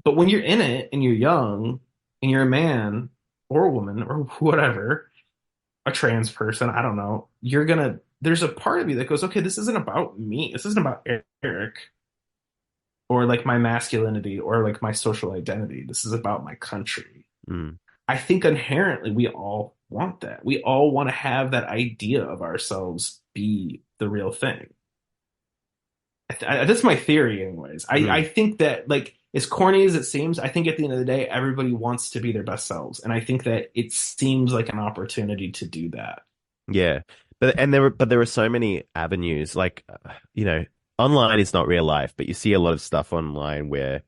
But when you're in it and you're young and you're a man or a woman or whatever, a trans person, I don't know, there's a part of you that goes, okay, this isn't about me. This isn't about Eric or like my masculinity or like my social identity. This is about my country. Hmm. I think inherently we all want that. We all want to have that idea of ourselves be the real thing. That's my theory, anyways. I Hmm. think that, like, as corny as it seems, I think at the end of the day, everybody wants to be their best selves. And I think that it seems like an opportunity to do that. Yeah. But there are so many avenues. Like, online is not real life, but you see a lot of stuff online where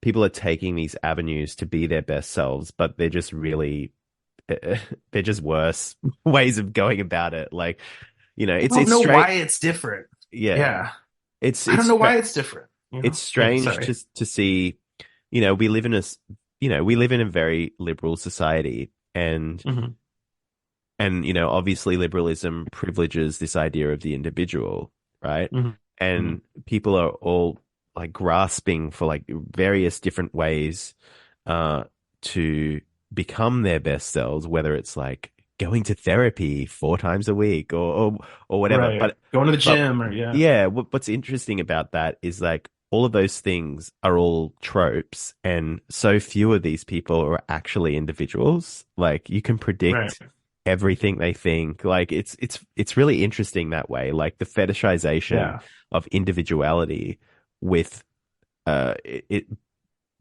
people are taking these avenues to be their best selves, but they're just really they're just worse ways of going about it. Like, I don't it's know straight. why it's different. Yeah. Yeah. It's I don't it's know stra- why it's different. it's Yeah, strange sorry. to see, we live in a very liberal society, and Hmm. obviously liberalism privileges this idea of the individual, right? Hmm. Hmm. And people are all like grasping for like various different ways to become their best selves, whether it's like going to therapy 4 times a week or whatever. Right. Going to the But gym or yeah. yeah, what's interesting about that is like all of those things are all tropes, and so few of these people are actually individuals. Like you can Right. predict everything they think. Like it's really interesting that way. Like the fetishization Yeah. of individuality with it,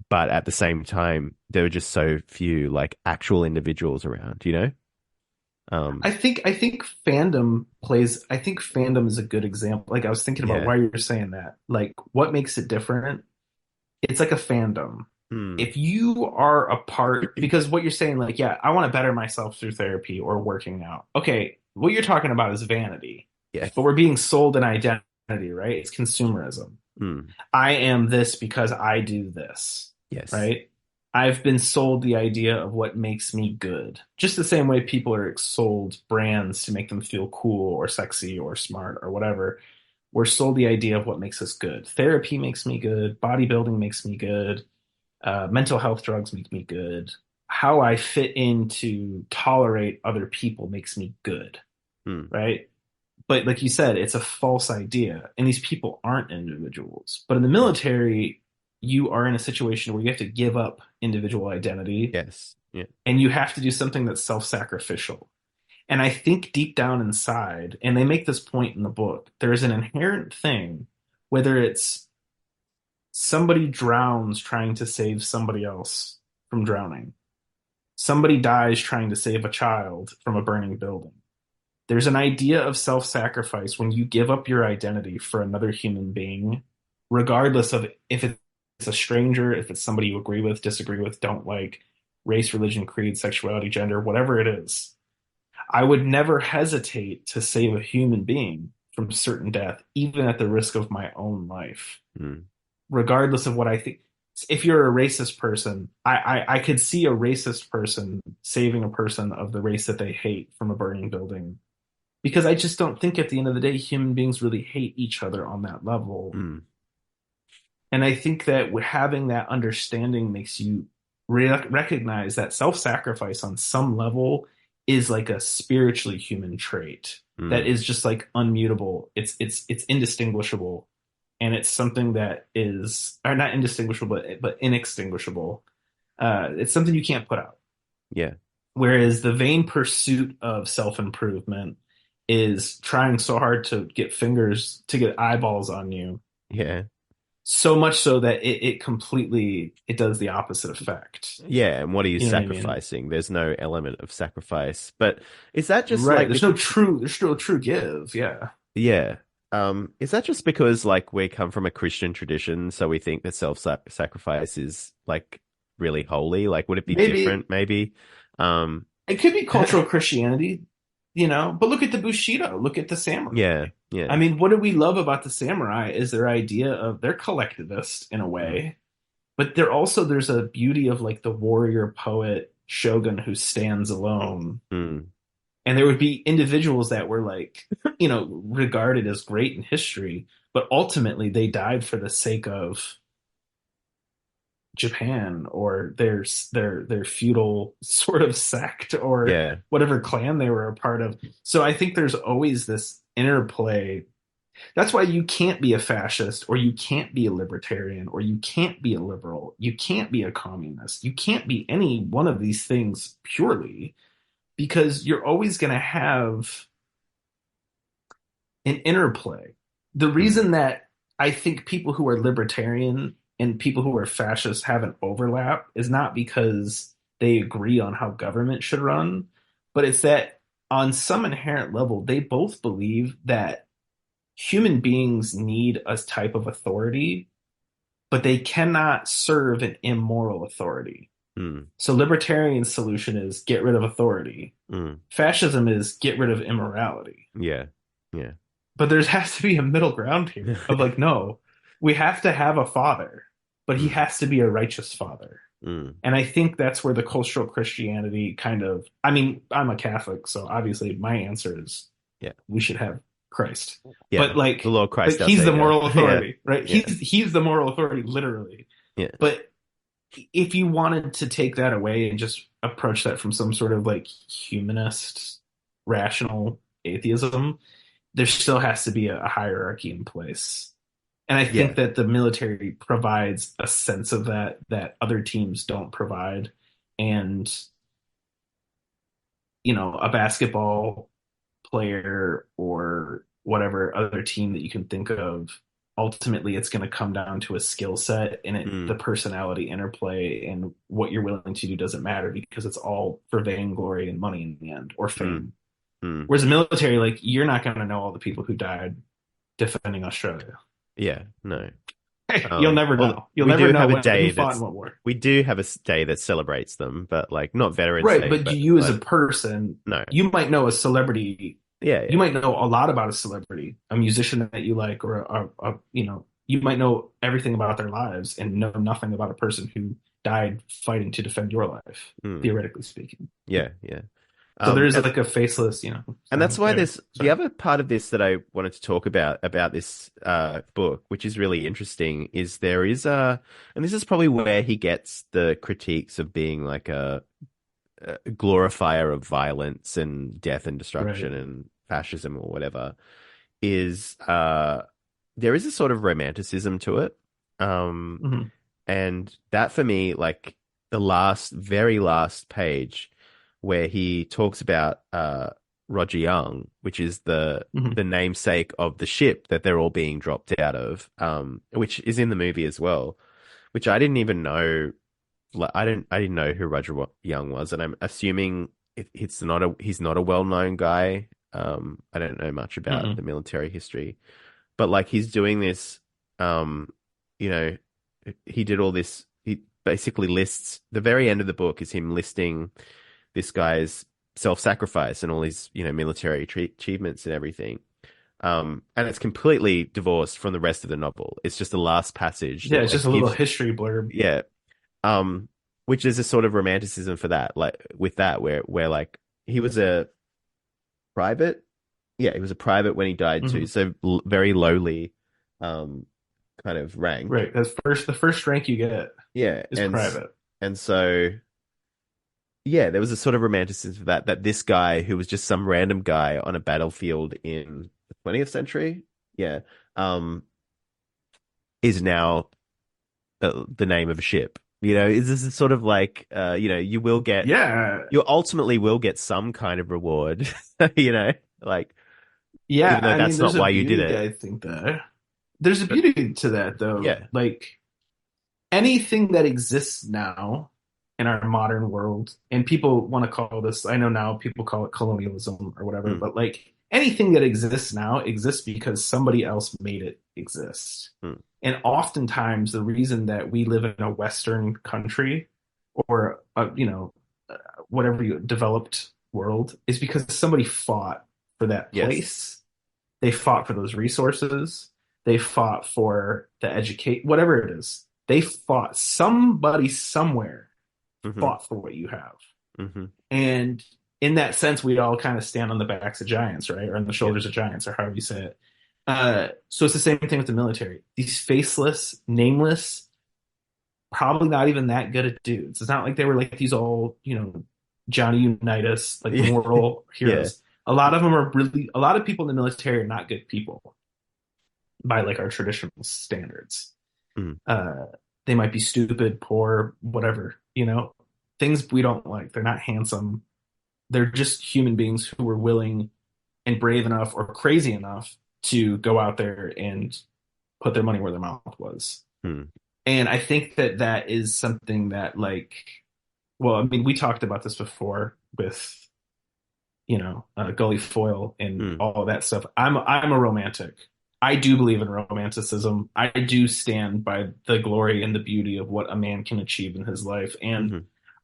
but at the same time, there are just so few like actual individuals around, you know? Um, I think fandom is a good example. Like I was thinking about yeah. why you're saying that. Like what makes it different? It's like a fandom. Hmm. If you are a part, because what you're saying, like, yeah, I want to better myself through therapy or working out. Okay, what you're talking about is vanity, Yeah. but we're being sold an identity, right? It's consumerism. Hmm. I am this because I do this, Yes. right? I've been sold the idea of what makes me good. Just the same way people are sold brands to make them feel cool or sexy or smart or whatever. We're sold the idea of what makes us good. Therapy makes me good. Bodybuilding makes me good. Mental health drugs make me good. How I fit in to tolerate other people makes me good, Hmm. right? But like you said, it's a false idea, and these people aren't individuals. But in the Yeah. military, you are in a situation where you have to give up individual identity, Yes. Yeah. and you have to do something that's self-sacrificial. And I think deep down inside, and they make this point in the book, there is an inherent thing, whether it's somebody drowns trying to save somebody else from drowning, somebody dies trying to save a child from a burning building. There's an idea of self sacrifice when you give up your identity for another human being, regardless of if it's a stranger, if it's somebody you agree with, disagree with, don't like, race, religion, creed, sexuality, gender, whatever it is. I would never hesitate to save a human being from certain death, even at the risk of my own life, Hmm. regardless of what I think. If you're a racist person, I could see a racist person saving a person of the race that they hate from a burning building, because I just don't think at the end of the day human beings really hate each other on that level. Hmm. And I think that having that understanding makes you recognize that self-sacrifice on some level is like a spiritually human trait that Mm. is just like unmutable. It's indistinguishable, and it's something that is, or not indistinguishable, but inextinguishable. It's something you can't put out. Yeah. Whereas the vain pursuit of self-improvement is trying so hard to get eyeballs on you, Yeah. so much so that it completely it does the opposite effect. Yeah. And what are you You know what I mean? sacrificing? There's no element of sacrifice. But is that just Right. like There's no true give. Yeah. yeah. Is that just because like we come from a Christian tradition, so we think that self-sacrifice is like really holy? Like, would it be Maybe different? Maybe. Um, it could be cultural Christianity, but look at the Bushido, look at the samurai. yeah, I yeah, mean, what do we love about the samurai is their idea of they're collectivist in a mm, way, but there's a beauty of like the warrior poet shogun who stands alone. mm, And there would be individuals that were like, regarded as great in history, but ultimately they died for the sake of Japan or their feudal sort of sect or yeah, whatever clan they were a part of. So I think there's always this interplay. That's why you can't be a fascist or you can't be a libertarian or you can't be a liberal. You can't be a communist. You can't be any one of these things purely because you're always going to have an interplay. The mm, reason that I think people who are libertarian and people who are fascist have an overlap is not because they agree on how government should run, but it's that on some inherent level, they both believe that human beings need a type of authority, but they cannot serve an immoral authority. mm, So libertarian solution is get rid of authority. mm, Fascism is get rid of immorality. yeah, yeah, But there has to be a middle ground here of like, no, we have to have a father, but he mm, has to be a righteous father. mm, And I think that's where the cultural Christianity kind of, I mean, I'm a Catholic, so obviously my answer is yeah, we should have Christ. yeah. But The like, Lord Christ, but our he's the Savior. moral Yeah, authority, right? yeah, He's the moral authority, literally. yeah, But if you wanted to take that away and just approach that from some sort of like humanist, rational atheism, there still has to be a hierarchy in place. And I think yeah, that the military provides a sense of that other teams don't provide. And, a basketball player or whatever other team that you can think of, ultimately it's going to come down to a skill set and the mm, personality interplay and what you're willing to do doesn't matter because it's all for vainglory and money in the end or mm, fame. mm. Whereas the military, like you're not going to know all the people who died defending Australia. Yeah, no. You'll never Well, know. You'll we never do know have a who day fought in that's what war. we do have a day that celebrates them, but like not Veterans Right, Day, but but you as a person, no. you might know a celebrity. Yeah, You yeah. might know a lot about a celebrity, a musician that you like, or you might know everything about their lives and know nothing about a person who died fighting to defend your life, Mm, theoretically speaking. yeah, yeah. So there's And like a faceless, that's thing why there. there's the Sorry. other part of this that I wanted to talk about this book, which is really interesting, is there is and this is probably where he gets the critiques of being like a glorifier of violence and death and Right. destruction and fascism or whatever, is there is a sort of romanticism to it. Um, Hmm. and that for me, like very last page where he talks about Roger Young, which is Hmm. the namesake of the ship that they're all being dropped out of, which is in the movie as well, which I didn't even know. Like, I didn't know who Young was, and I'm assuming he's not a well-known guy. I don't know much about the Hmm. military history, but like he's doing this, um, you know, he did all this. He basically lists the very end of the book is him listing this guy's self-sacrifice and all his, military achievements and everything. And it's completely divorced from the rest of the novel. It's just the last passage Yeah, that it's just like a little gives, history blurb. yeah, which is a sort of romanticism for that, like with that, where like he was a private, yeah, he was a private when he died too, Hmm. so very lowly, um, kind of rank, Right. The first rank you get yeah, is private. And so, yeah, there was a sort of romanticism for that this guy who was just some random guy on a battlefield in the 20th century, yeah, um, is now the name of a ship. Is this sort of like, Yeah, you ultimately will get some kind of reward, you know, like, yeah. even though I mean, that's not there's a why you did beauty, it. I think, there. There's a But beauty to that, though. yeah. Like anything that exists now in our modern world, and people want to call this, I know now people call it colonialism or whatever, Mm, but like anything that exists now exists because somebody else made it exist. mm, And oftentimes, the reason that we live in a Western country or, whatever you developed world is because somebody fought for that yes. place. They fought for those resources. They fought for the educate, whatever it is. They fought. Somebody somewhere Hmm. fought for what you have. Hmm. And in that sense, we all kind of stand on the backs of giants, right? Or on the Yeah. shoulders of giants, or however you say it. So it's the same thing with the military. These faceless, nameless, probably not even that good at dudes. It's not like they were like these all, Johnny Unitas, like Yeah. moral Yeah. heroes. A lot of them are really, a lot of people in the military are not good people by like our traditional standards. Mm, Uh, they might be stupid, poor, whatever, things we don't like. They're not handsome. They're just human beings who were willing and brave enough or crazy enough to go out there and put their money where their mouth was. mm, And I think that that is something that, like, well, I mean, we talked about this before with, Gully Foyle and mm, all of that stuff. I'm a romantic. I do believe in romanticism. I do stand by the glory and the beauty of what a man can achieve in his life. And hmm.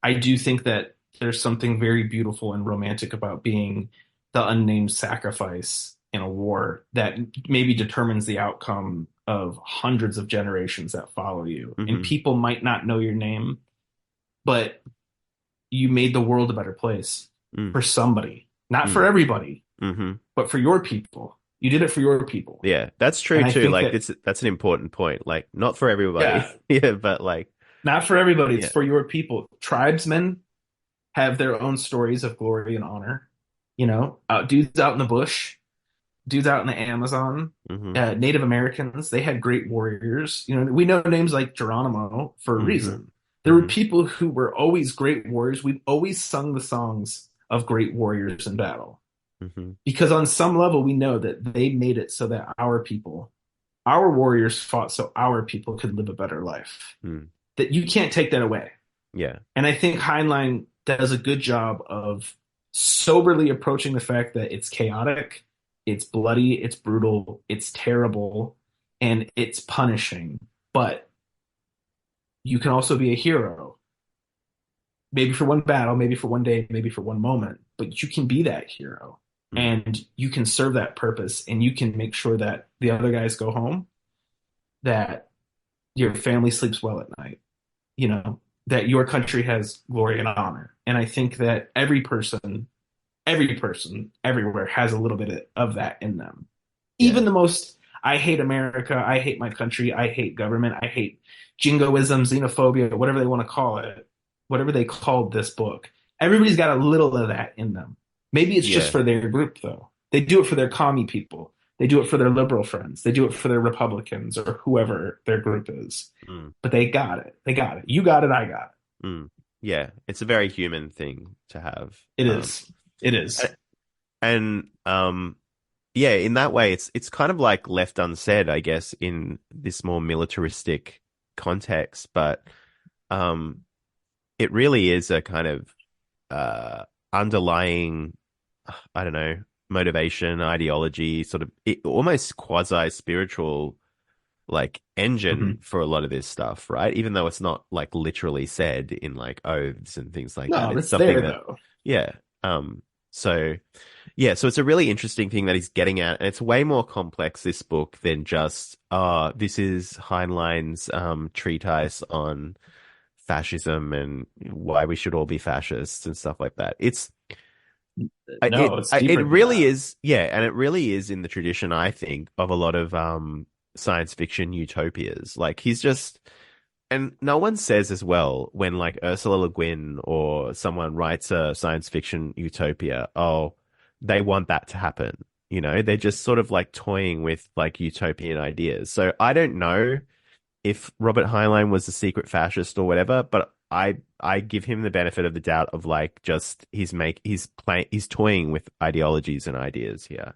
I do think that there's something very beautiful and romantic about being the unnamed sacrifice in a war that maybe determines the outcome of hundreds of generations that follow you. And Hmm. people might not know your name, but you made the world a better place Mm, for somebody, not for mm, everybody, hmm. but for your people. You did it for your people. Yeah, that's true And I too. think Like that, that's an important point. Like not for everybody. yeah, Yeah, but like not for everybody, it's yeah. for your people. Tribesmen have their own stories of glory and honor. Dudes out in the bush, dudes out in the Amazon, Hmm. Native Americans, they had great warriors. We know names like Geronimo for a Hmm. reason. There were Hmm. people who were always great warriors. We've always sung the songs of great warriors in battle Hmm. because on some level we know that they made it so that our warriors fought so our people could live a better life. Mm, That you can't take that away. yeah. And I think Heinlein does a good job of soberly approaching the fact that it's chaotic, it's bloody, it's brutal, it's terrible, and it's punishing. But you can also be a hero, maybe for one battle, maybe for one day, maybe for one moment, but you can be that hero Mm, and you can serve that purpose and you can make sure that the other guys go home, that your family sleeps well at night, that your country has glory and honor. And I think that every person everywhere has a little bit of that in them. yeah. Even the most, I hate America, I hate my country, I hate government, I hate jingoism, xenophobia, whatever they want to call it, whatever they called this book. Everybody's got a little of that in them. Maybe it's just Yeah. for their group, though. They do it for their commie people. They do it for their liberal friends. They do it for their Republicans or whoever their group is. Mm, But they got it. They got it. You got it. I got mm. Yeah. It's a very human thing to have. it. It is. It is. A- and yeah, in that way it's kind of like left unsaid, I guess, in this more militaristic context, but um it really is a kind of underlying, I don't know, motivation, ideology, sort of almost quasi-spiritual like engine Mhm. for a lot of this stuff, right? Even though it's not like literally said in like oaths and things like that. No, It's it's something there that, though. yeah. So yeah, so it's a really interesting thing that he's getting at, and it's way more complex, this book, than just, this is Heinlein's treatise on fascism and why we should all be fascists and stuff like that. No, it's It deeper than really that. is, yeah, and it really is in the tradition, I think, of a lot of science fiction utopias. Like he's just And no one says as well when like Ursula Le Guin or someone writes a science fiction utopia, oh, they want that to happen. You know, they're just sort of like toying with like utopian ideas. So I don't know if Robert Heinlein was a secret fascist or whatever, but I give him the benefit of the doubt of like just he's toying with ideologies and ideas here.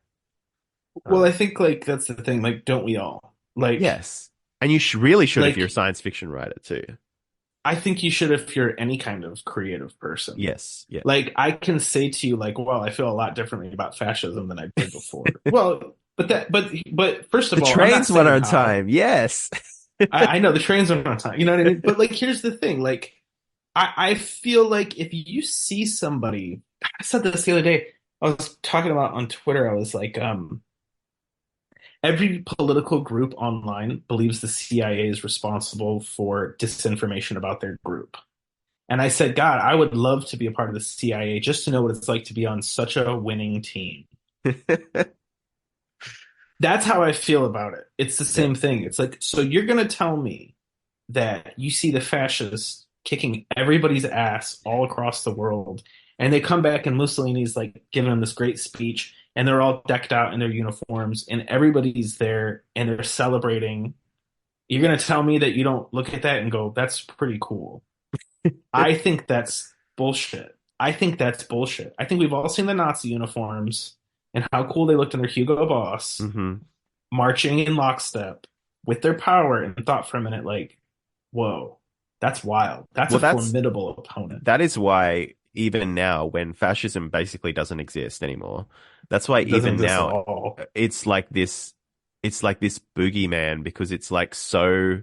Well, Um, I think like that's the thing. Like, don't we all? yes, and you really should if you're a Like science fiction writer too. I think you should if you're any kind of creative person. Yes, yeah. Like I can say to you, like, well, I feel a lot differently about fascism than I did before. Well, but first The of all, I'm not trains went saying on how. time. Yes. I know the trains are on time. You know what I mean? But like, here's the thing. Like, I feel like if you see somebody, I said this the other day. I was talking about on Twitter. I was like, every political group online believes the CIA is responsible for disinformation about their group. And I said, God, I would love to be a part of the CIA just to know what it's like to be on such a winning team. That's how I feel about it. It's the Yeah. same thing. It's like, so you're going to tell me that you see the fascists kicking everybody's ass all across the world, and they come back and Mussolini's like giving them this great speech, and they're all decked out in their uniforms, and everybody's there and they're celebrating. You're going to tell me that you don't look at that and go, that's pretty cool. I think that's bullshit. I think that's bullshit. I think we've all seen the Nazi uniforms and how cool they looked in their Hugo Boss hmm marching in lockstep with their power and thought for a minute, like, whoa, that's wild. That's Well, a formidable opponent. that is why even now, when fascism basically doesn't exist anymore, that's why It doesn't even exist at now all. it's like this boogeyman because it's like so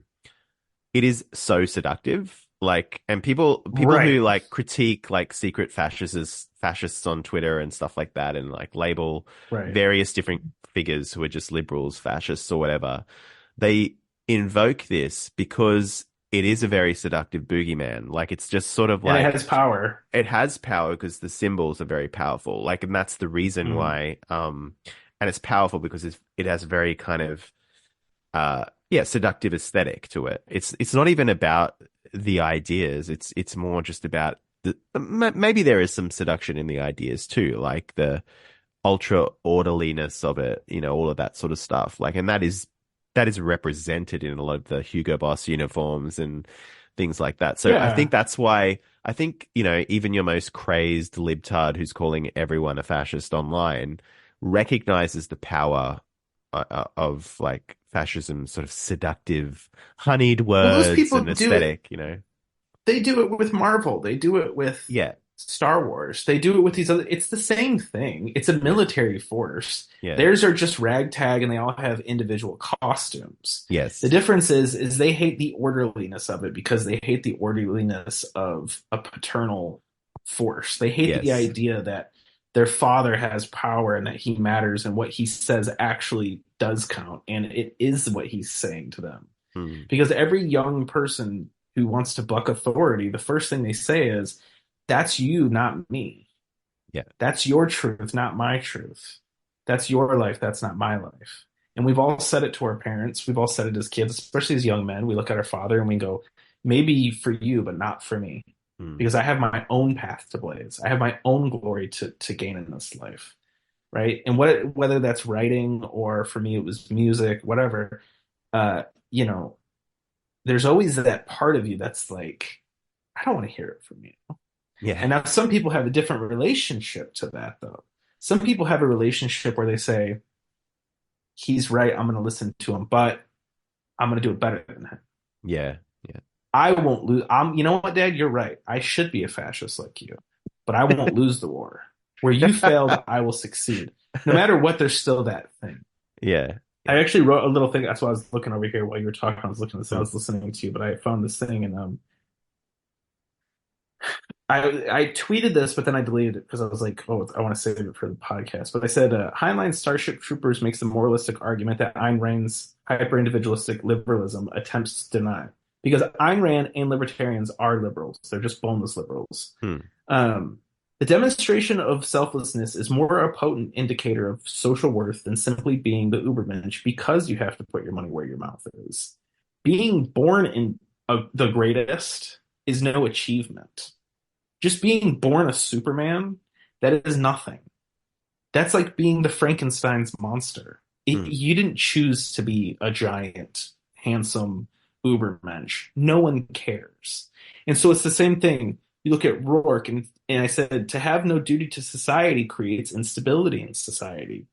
it is so seductive. Like, and people who Right. like critique like secret fascists on Twitter and stuff like that, and like label Right. various different figures who are just liberals, fascists, or whatever, they invoke this because it is a very seductive boogeyman. Like, it's just sort of And it like has power. it has power because the symbols are very powerful. Like, and that's the reason Mhm. why. And it's powerful because it has very kind of yeah, seductive aesthetic to it. It's not even about the ideas. It's more just about maybe there is some seduction in the ideas too, like the ultra orderliness of it, you know, all of that sort of stuff. Like, and that is represented in a lot of the Hugo Boss uniforms and things like that. So I think Yeah. that's why I think, you know, even your most crazed libtard who's calling everyone a fascist online recognizes the power of like fascism, sort of seductive, honeyed Well, those words people and do it. aesthetic, you know. They do it with Marvel. They do it with Yeah, Star Wars. They do it with these other. It's the same thing. It's a military force. yeah, Theirs are just ragtag, and they all have individual costumes. The yes, difference is they hate the orderliness of it because they hate the orderliness of a paternal force. They hate the yes. idea that their father has power and that he matters and what he says actually does count, and it is what he's saying to them. Mm, Because every young person who wants to buck authority, the first thing they say is, that's you, not me. yeah, That's your truth, not my truth. That's your life, that's not my life. And we've all said it to our parents. We've all said it as kids, especially as young men. We look at our father and we go, maybe for you, but not for me. mm, Because I have my own path to blaze. I have my own glory to gain in this life. Right. And whether that's writing or for me it was music, whatever, uh, you know, there's always that part of you that's like, I don't want to hear it from you. yeah. And now some people have a different relationship to that, though. Some people have a relationship where they say, he's right, I'm going to listen to him, but I'm going to do it better than him. Yeah, yeah. I won't lose. You know what, Dad? You're right. I should be a fascist like you, but I won't lose the war. Where you failed, I will succeed. No matter what, there's still that thing. Yeah, I yeah. actually wrote a little thing. That's why I was looking over here while you were talking. I was looking at this. I Mm, was listening to you, but I found this thing and I tweeted this, but then I deleted it because I was like, oh, I want to save it for the podcast. But I said, Heinlein Starship Troopers makes the moralistic argument that Ayn Rand's hyper-individualistic liberalism attempts to deny. Because Ayn Rand and libertarians are liberals. They're just boneless liberals. mm, Um, the demonstration of selflessness is more a potent indicator of social worth than simply being the Ubermensch because you have to put your money where your mouth is. Being born in the greatest is no achievement. Just being born a Superman, that is nothing. That's like being the Frankenstein's monster. Mm, You didn't choose to be a giant, handsome Ubermensch. No one cares. And so it's the same thing. You look at Rourke, and I said, to have no duty to society creates instability in society.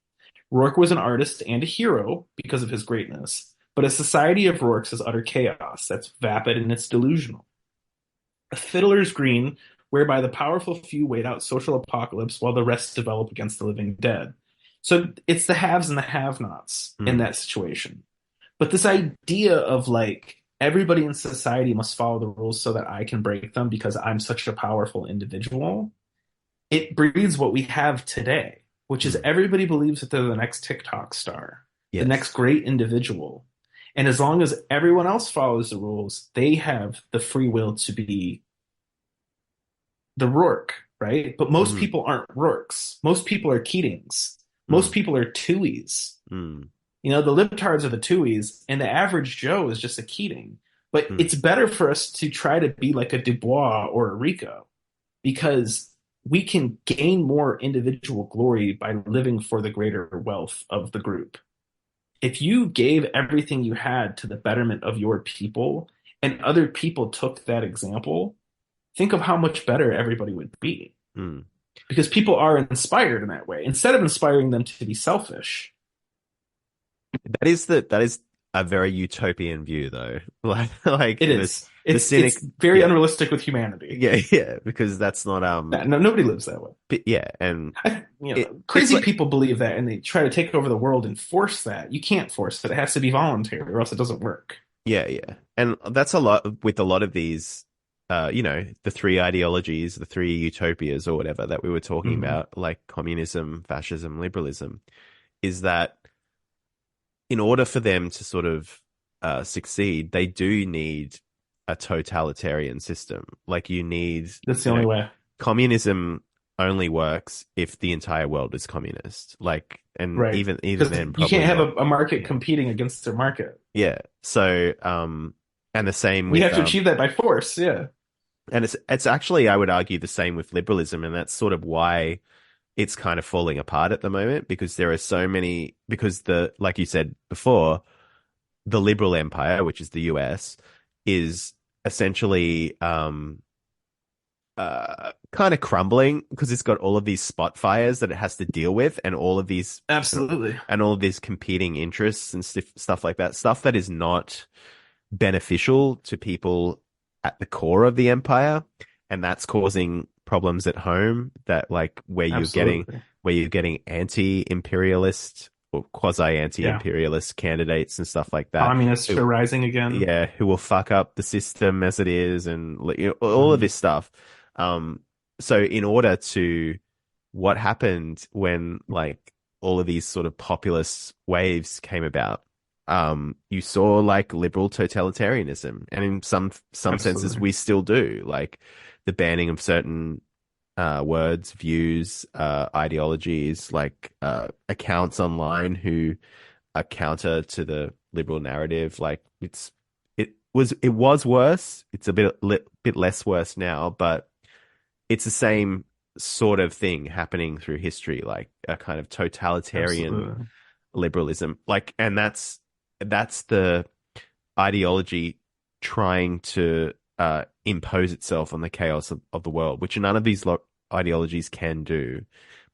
Rourke was an artist and a hero because of his greatness, but a society of Rourke's is utter chaos that's vapid and it's delusional. A fiddler's green, whereby the powerful few wait out social apocalypse while the rest develop against the living dead. So it's the haves and the have-nots in mm, that situation. But this idea of like everybody in society must follow the rules so that I can break them because I'm such a powerful individual, it breeds what we have today, which is mm. everybody believes that they're the next TikTok star, the next Yes. great individual. And as long as everyone else follows the rules, they have the free will to be the Rourke, right? But most Mm, people aren't Rourkes. Most people are Keatings. Most mm, people are Tuohys. mm, You know, the libtards are the Tuohys, and the average Joe is just a Keating. But mm. it's better for us to try to be like a Dubois or a Rico because we can gain more individual glory by living for the greater wealth of the group. If you gave everything you had to the betterment of your people and other people took that example, think of how much better everybody would be. Mm. Because people are inspired in that way. Instead of inspiring them to be selfish, That is a very utopian view, though. Like it this, is. the It's cynic, very yeah, unrealistic with humanity. yeah, because that's not No, nobody lives that way. yeah, and it's Crazy like people believe that and they try to take over the world and force that. You can't force it. It has to be voluntary or else it doesn't work. yeah, and that's a lot with a lot of these, the three ideologies, the three utopias or whatever that we were talking Mhm. about, like communism, fascism, liberalism, is that in order for them to sort of succeed, they do need a totalitarian system. Like you need, That's the you know, only way. communism only works if the entire world is communist. Like, and Right. even Because then, you can't probably have not. a market Yeah, competing against their market. yeah. So, and the same We with have to achieve that by force. Yeah. and it's actually I would argue the same with liberalism, and that's sort of why it's kind of falling apart at the moment because there are so many because the like you said before the liberal empire, which is the US, is essentially kind of crumbling because it's got all of these spot fires that it has to deal with, and all of these Absolutely. competing interests and stuff like that, stuff that is not beneficial to people at the core of the empire, and that's causing problems at home that like Absolutely. where you're getting anti-imperialist or quasi Yeah. anti-imperialist candidates and stuff like that Communists who, are rising again. yeah, who will fuck up the system as it is and like, all of Mhm. this stuff. Um, so in order to what happened when like all of these sort of populist waves came about, you saw like liberal totalitarianism, and in some senses Absolutely. we still do, like the banning of certain words, views, ideologies, like accounts online who are counter to the liberal narrative. Like it was worse. It's a bit less worse now, but it's the same sort of thing happening through history, like a kind of totalitarian Absolutely. liberalism. Like, and that's the ideology trying to impose itself on the chaos of the world, which none of these ideologies can do.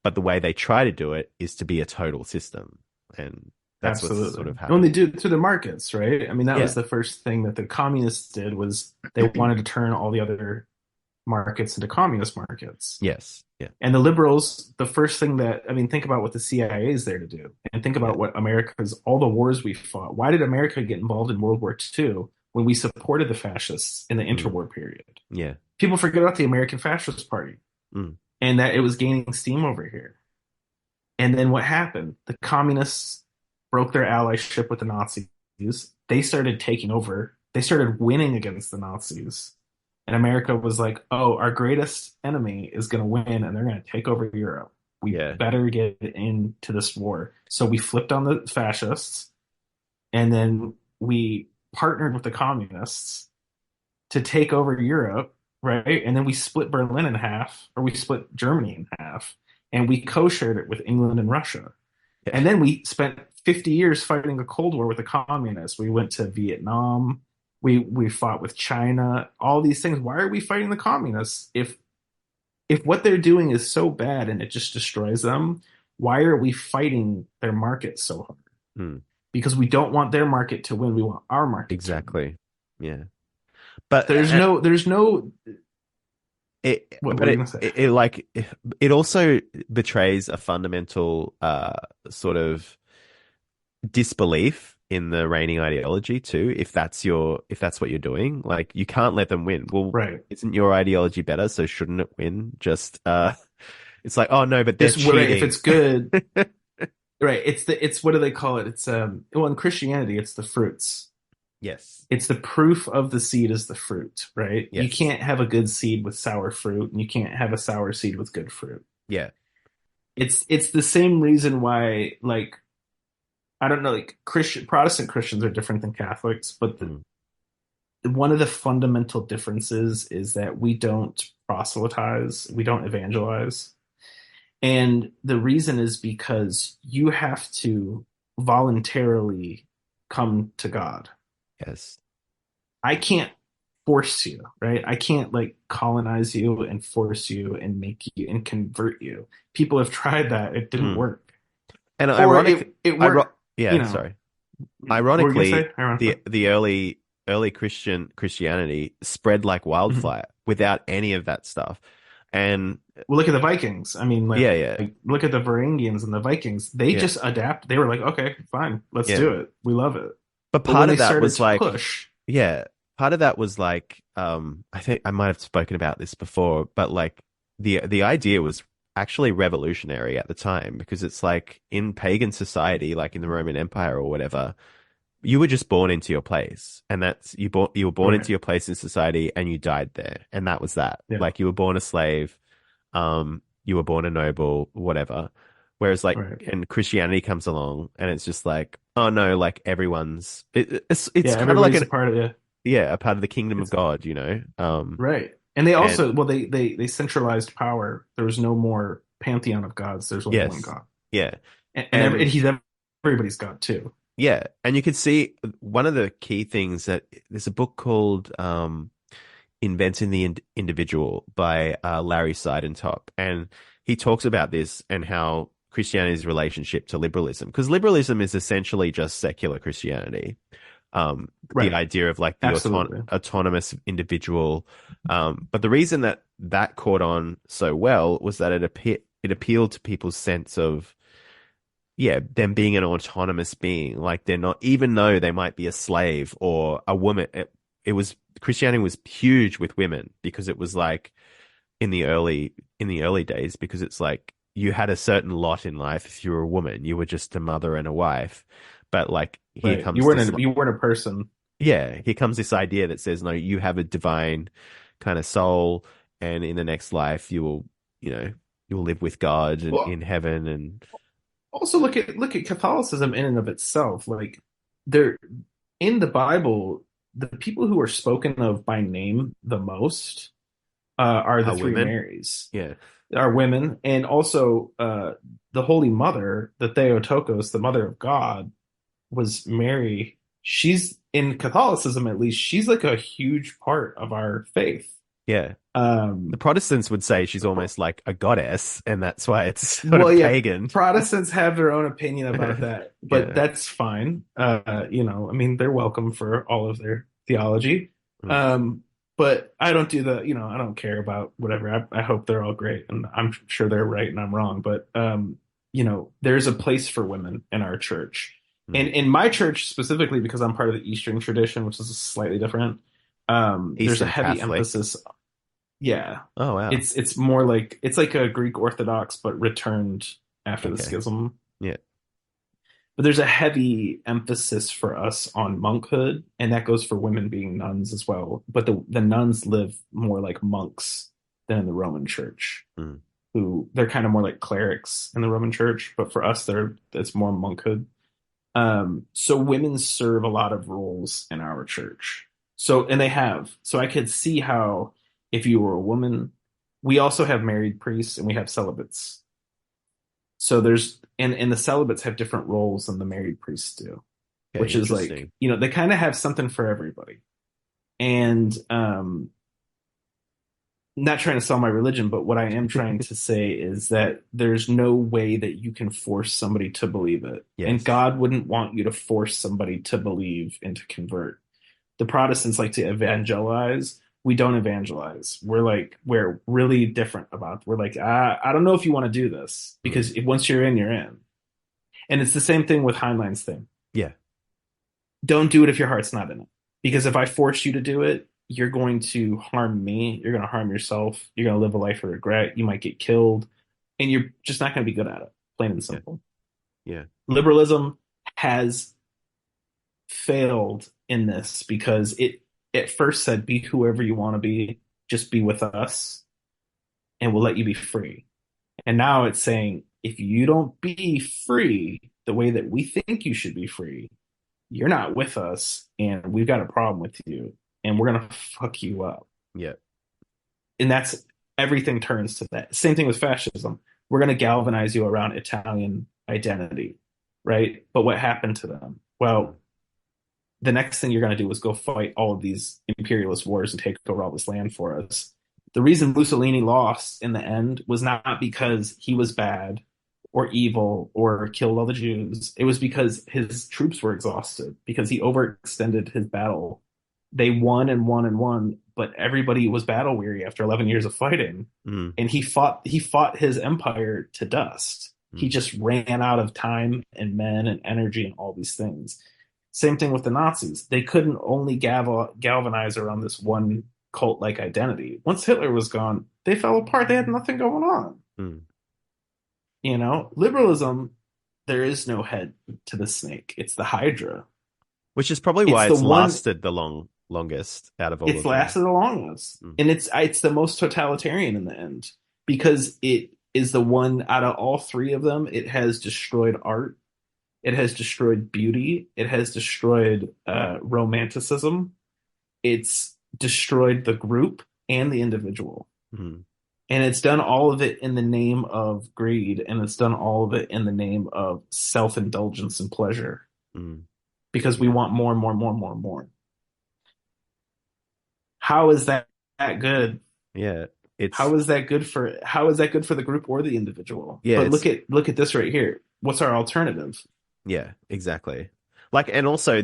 But the way they try to do it is to be a total system, and that's what's Absolutely. sort of When they happening. do it through the markets, right? I mean, that was Yeah. the first thing that the communists did was they wanted to turn all the other markets into communist markets. Yes. Yeah. And the liberals, the first thing that, I mean, think about what the CIA is there to do, and think Yeah. about what America's, all the wars we fought. Why did America get involved in World War II when we supported the fascists in the Mm. interwar period? Yeah. People forget about the American Fascist Party Mm. and that it was gaining steam over here. And then what happened? The communists broke their allyship with the Nazis. They started taking over. They started winning against the Nazis. And America was like, oh, our greatest enemy is going to win and they're going to take over Europe. We Yeah. better get into this war. So we flipped on the fascists and then we partnered with the communists to take over Europe, right? And then we split Berlin in half, or we split Germany in half, and we co-shared it with England and Russia. Yeah. And then we spent 50 years fighting a Cold War with the communists. We went to Vietnam. We fought with China. All these things. Why are we fighting the communists if what they're doing is so bad and it just destroys them? Why are we fighting their market so hard? Hmm. Because we don't want their market to win. We want our market to win. Exactly. Yeah. But There's no it what but were you gonna say? it like it also betrays a fundamental sort of disbelief in the reigning ideology too, if that's what you're doing. Like you can't let them win. Well, Right. isn't your ideology better, so shouldn't it win? Just it's like, oh no, but they're It's right, if cheating. it's good, right. It's what do they call it? It's well, in Christianity it's the fruits. Yes. It's the proof of the seed is the fruit, right? You Yes. can't have a good seed with sour fruit, and you can't have a sour seed with good fruit. Yeah. It's the same reason why, like, I don't know, like Protestant Christians are different than Catholics, but Mm. one of the fundamental differences is that we don't proselytize, we don't evangelize. And the reason is because you have to voluntarily come to God. Yes. I can't force you, right? I can't like colonize you and force you and make you and convert you. People have tried that. It didn't Mm. work. And Or ironic, it worked, you yeah, know. sorry. What were you gonna Ironically, say? Ironically. the early Christianity spread like Mhm. wildfire without any of that stuff. And Well, look at the Vikings. I mean, yeah, yeah, like look at the Varangians and the Vikings. They yeah, just adapt. They were like, okay, fine, let's yeah. do it. We love it. But But when part they of that started was to like, push, yeah, part of that was like, I think I might have spoken about this before, but like the idea was actually revolutionary at the time because it's like in pagan society, like in the Roman Empire or whatever, you were just born into your place, and that's you were born into right? your place in society, and you died there, and that was that. Yeah, Like you were born a slave, you were born a noble, whatever. Whereas like, right. and Christianity comes along, and it's just like, oh no, like it's Yeah, kind of like everybody's an a part of it. yeah, a part of the kingdom of It's God, you know. right. And they And also, well, they centralized power. There was no more pantheon of gods. There's only one yes, God, yeah, and and he's everybody's God too. yeah, and you could see one of the key things that there's a book called Inventing the Individual by Larry Sidentop. And he talks about this and how Christianity's relationship to liberalism, because liberalism is essentially just secular Christianity. The Right. idea of like the Absolutely. autonomous individual. But the reason that that caught on so well was that it appealed to people's sense of yeah, them being an autonomous being, like they're not, even though they might be a slave or a woman. It was Christianity was huge with women because it was like in the early days because it's like you had a certain lot in life if you were a woman, you were just a mother and a wife. But like here Right. You comes weren't this, you weren't a person. yeah, here comes this idea that says no, you have a divine kind of soul, and in the next life you will, you know, you will live with God and in Well, heaven and also look at Catholicism in and of itself. Like there in the Bible, the people who are spoken of by name the most are the three women. Marys, Yeah. are women, and also the Holy Mother, the Theotokos, the Mother of God, was Mary. She's in Catholicism, at least. She's like a huge part of our faith. Yeah. The Um, Protestants would say she's almost like a goddess, and that's why it's sort well, of yeah, pagan. Protestants have their own opinion about that, but Yeah. that's fine. I mean, they're welcome for all of their theology. Mm. Um, but I don't do I don't care about whatever. I hope they're all great, and I'm sure they're right and I'm wrong. But there's a place for women in our church, and Mm. in my church specifically because I'm part of the Eastern tradition, which is slightly different. There's a Eastern heavy Catholic. emphasis. Yeah, Oh, wow. it's more like it's like a Greek Orthodox, but returned after the Okay. schism. Yeah. But there's a heavy emphasis for us on monkhood, and that goes for women being nuns as well. But the nuns live more like monks than in the Roman Church, Mm. who they're kind of more like clerics in the Roman Church. But for us, it's more monkhood. So women serve a lot of roles in our church. So, and they have. So I could see how if you were a woman, we also have married priests and we have celibates. So there's, and the celibates have different roles than the married priests do, Okay, which is like, interesting. they kind of have something for everybody. And not trying to sell my religion, but what I am trying to say is that there's no way that you can force somebody to believe it. And Yes. God wouldn't want you to force somebody to believe and to convert. The Protestants like to evangelize. We don't evangelize. We're really different about. We're like, I don't know if you want to do this because Mm. once you're in, you're in. And it's the same thing with Heinlein's thing. Yeah. Don't do it if your heart's not in it. Because if I force you to do it, you're going to harm me. You're going to harm yourself. You're going to live a life of regret. You might get killed, and you're just not going to be good at it. Plain and Yeah. simple. Yeah. Liberalism has failed in this because it at first said, be whoever you want to be, just be with us, and we'll let you be free. And now it's saying, if you don't be free the way that we think you should be free, you're not with us, and we've got a problem with you, and we're gonna fuck you up. Yeah. And that's everything turns to that. Same thing with fascism. We're gonna galvanize you around Italian identity, right? But what happened to them? Well, the next thing you're going to do is go fight all of these imperialist wars and take over all this land for us. The reason Mussolini lost in the end was not because he was bad or evil or killed all the Jews. It was because his troops were exhausted, because he overextended his battle. They won and won and won, but everybody was battle weary after 11 years of fighting. Mm. And he fought his empire to dust. He Mm. just ran out of time and men and energy and all these things. Same thing with the Nazis. They couldn't only galvanize around this one cult-like identity. Once Hitler was gone, they fell apart. They had nothing going on. Mm. Liberalism, there is no head to the snake. It's the Hydra. Which is probably It's why the it's one. lasted the longest out of all It's of them. lasted the longest, Mm. and it's the most totalitarian in the end because it is the one out of all three of them. It has destroyed art. It has destroyed beauty. It has destroyed romanticism. It's destroyed the group and the individual. Mm. And it's done all of it in the name of greed, and it's done all of it in the name of self-indulgence and pleasure Mm. because we want more and more and more and more and more. How is that good? Yeah. How is that good for the group or the individual? Yeah, But it's- look at this right here. What's our alternative? Yeah, exactly. Like, and also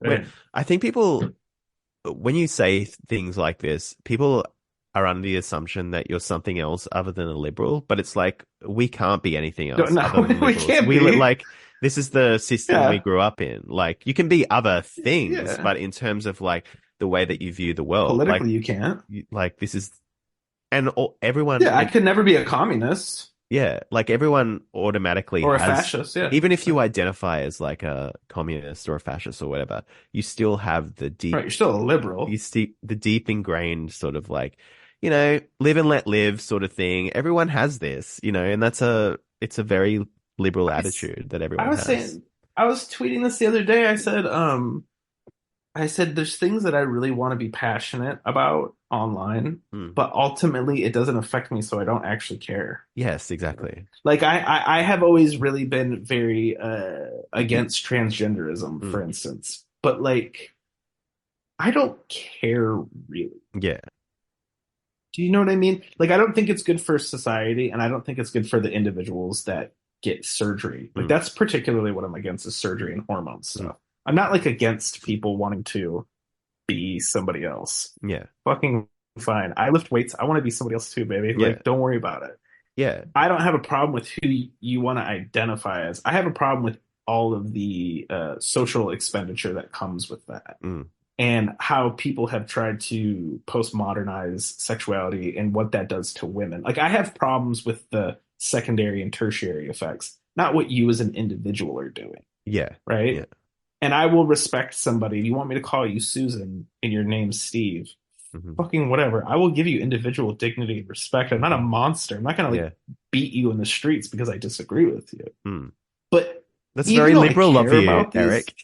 Right. I think people, when you say things like this, people are under the assumption that you're something else other than a liberal, but it's like, we can't be anything else No, other than we liberals. can't We be. like, this is the system Yeah. we grew up in. Like, you can be other things, Yeah. but in terms of like the way that you view the world, Politically, like, you can't. this is, and everyone, Yeah, I could never be a communist yeah, like everyone automatically or a has, fascist. Yeah, even if you identify as like a communist or a fascist or whatever, you still have the deep, right. You're still a liberal. the deep ingrained sort of like, live and let live sort of thing. Everyone has this, and it's a very liberal attitude that everyone has. I was tweeting this the other day. I said there's things that I really want to be passionate about online, but ultimately it doesn't affect me, so I don't actually care. Yes, exactly. Like I have always really been very against transgenderism, for instance, but like I don't care really. Yeah. Do you know what I mean? Like I don't think it's good for society, and I don't think it's good for the individuals that get surgery. Like that's particularly what I'm against is surgery and hormone stuff. I'm not like against people wanting to be somebody else. Yeah. Fucking fine. I lift weights. I want to be somebody else too, baby. Yeah. Like, don't worry about it. Yeah. I don't have a problem with who you want to identify as. I have a problem with all of the social expenditure that comes with that. And how people have tried to postmodernize sexuality and what that does to women. Like, I have problems with the secondary and tertiary effects, not what you as an individual are doing. Yeah. Right? Yeah. And I will respect somebody. If you want me to call you Susan and your name's Steve, fucking whatever. I will give you individual dignity and respect. I'm not a monster. I'm not going to beat you in the streets because I disagree with you. But that's very liberal of you, Erik.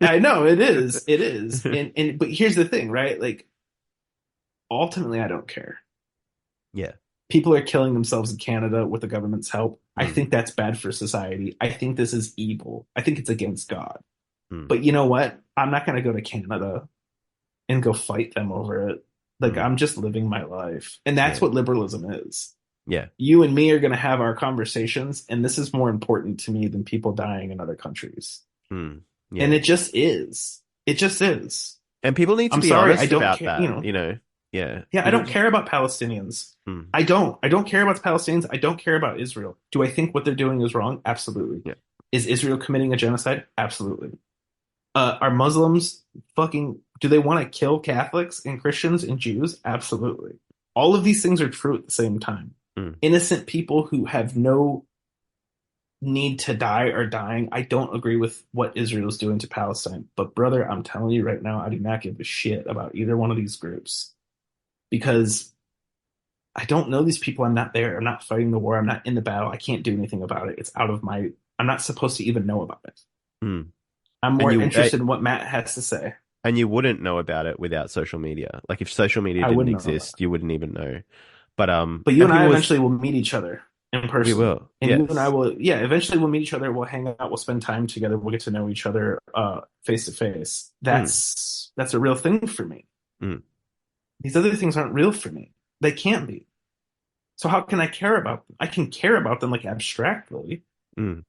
I know it is, and but here's the thing, right? Like ultimately, I don't care. Yeah. People are killing themselves in Canada with the government's help. I Mm, think that's bad for society. I think this is evil. I think it's against God. mm, But you know what? I'm not going to go to Canada and go fight them over it. Like mm. I'm just living my life. And that's Yeah. what liberalism is. Yeah. You and me are going to have our conversations, and this is more important to me than people dying in other countries. Mm, And yeah. it just is. It just is. And people need to I'm be sorry, I honest don't about care, you that, know. you know. Yeah. Yeah, I People don't just, care about Palestinians. mm, I don't. I don't care about the Palestinians. I don't care about Israel. Do I think what they're doing is wrong? Absolutely. yeah. Is Israel committing a genocide? Absolutely. Are Muslims fucking, do they want to kill Catholics and Christians and Jews? Absolutely. All of these things are true at the same time. Mm, Innocent people who have no need to die are dying. I don't agree with what Israel's doing to Palestine. But brother, I'm telling you right now, I do not give a shit about either one of these groups because I don't know these people. I'm not there. I'm not fighting the war. I'm not in the battle. I can't do anything about it. It's out of my, I'm not supposed to even know about it. mm. I'm And more interested in what Matt has to say. you wouldn't know about it without social media. Like if social media I didn't wouldn't know exist, that. you wouldn't even know. But But you and and I people was eventually will meet each other in we person. will. And you and I Yes. will, yeah, eventually we'll meet each other. We'll hang out. We'll spend time together. We'll get to know each other face to face. Mm, That's a real thing for me. mm, These other things aren't real for me. They can't be. So how can I care about them? I can care about them like abstractly, mm.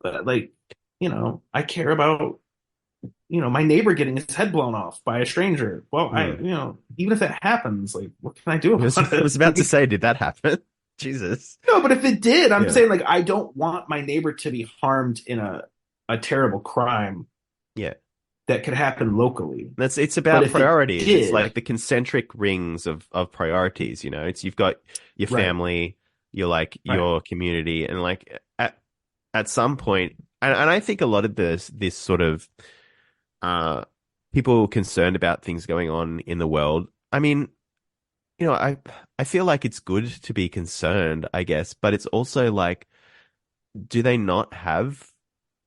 but like, I care about, my neighbor getting his head blown off by a stranger. Well, Mm. even if that happens, like, what can I do about I it? was about to say, did that happen? Jesus. No, but if it did, I'm Yeah. saying like I don't want my neighbor to be harmed in a terrible crime Yeah. that could happen locally. It's But about if it priorities. It's did, like the concentric rings of priorities, you know. It's you've got your right, family, right, your community, and like at some point, and I think a lot of this sort of uh people concerned about things going on in the world. I mean, you know, I feel like it's good to be concerned, I guess, but it's also like, do they not have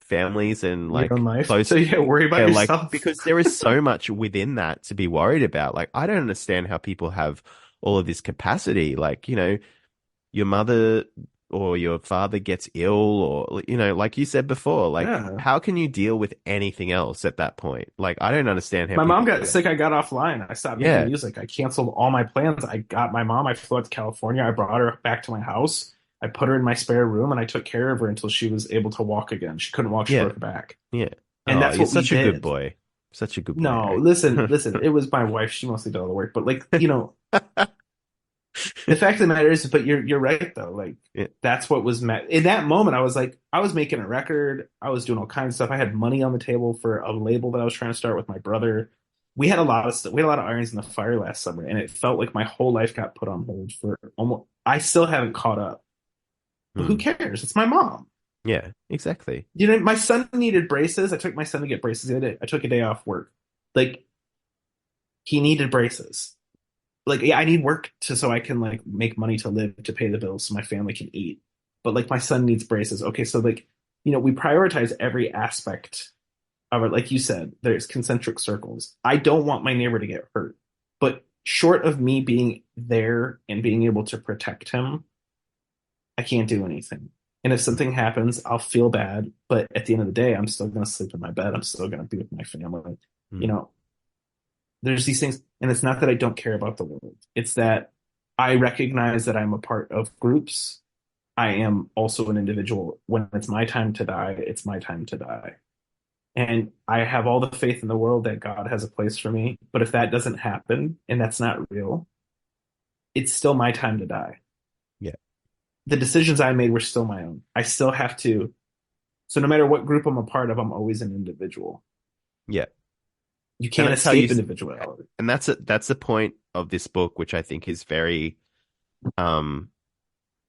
families and your own like life. close, So yeah, worry about yeah, like yourself. because there is so much within that to be worried about. Like, I don't understand how people have all of this capacity. Like, you know, your mother or your father gets ill, or you know, like you said before, like Yeah. how can you deal with anything else at that point? Like, I don't understand how My mom people do got it. sick. I got offline. I stopped making Yeah, music. I canceled all my plans. I got my mom. I flew out to California. I brought her back to my house. I put her in my spare room and I took care of her until she was able to walk again. She couldn't walk. She yeah, broke her back. yeah. And Oh, that's you're what we such a good did. boy. Such a good boy, No, Eric. listen, it was my wife. She mostly did all the work. But like, the fact of the matter is, but you're right though. Like Yeah, that's what was met in that moment. I was like, I was making a record. I was doing all kinds of stuff. I had money on the table for a label that I was trying to start with my brother. We had a lot of stuff. We had a lot of irons in the fire last summer, and it felt like my whole life got put on hold for almost. I still haven't caught up, but who hmm. cares? It's my mom. Yeah, exactly. My son needed braces. I took my son to get braces the other day. I took a day off work. Like he needed braces. Like yeah, I need work so I can like make money to live to pay the bills so my family can eat. But like my son needs braces. Okay, so like we prioritize every aspect of it. Like you said, there's concentric circles. I don't want my neighbor to get hurt, but short of me being there and being able to protect him, I can't do anything. And if something happens, I'll feel bad. But at the end of the day, I'm still going to sleep in my bed. I'm still going to be with my family. You Hmm. know, there's these things, and it's not that I don't care about the world. It's that I recognize that I'm a part of groups. I am also an individual. When it's my time to die, it's my time to die. And I have all the faith in the world that God has a place for me. But if that doesn't happen and that's not real, it's still my time to die. Yeah, The decisions I made were still my own. I still have to. So no matter what group I'm a part of, I'm always an individual. yeah. You And can't that's how you, escape individuality. and that's the point of this book, which I think is very, um,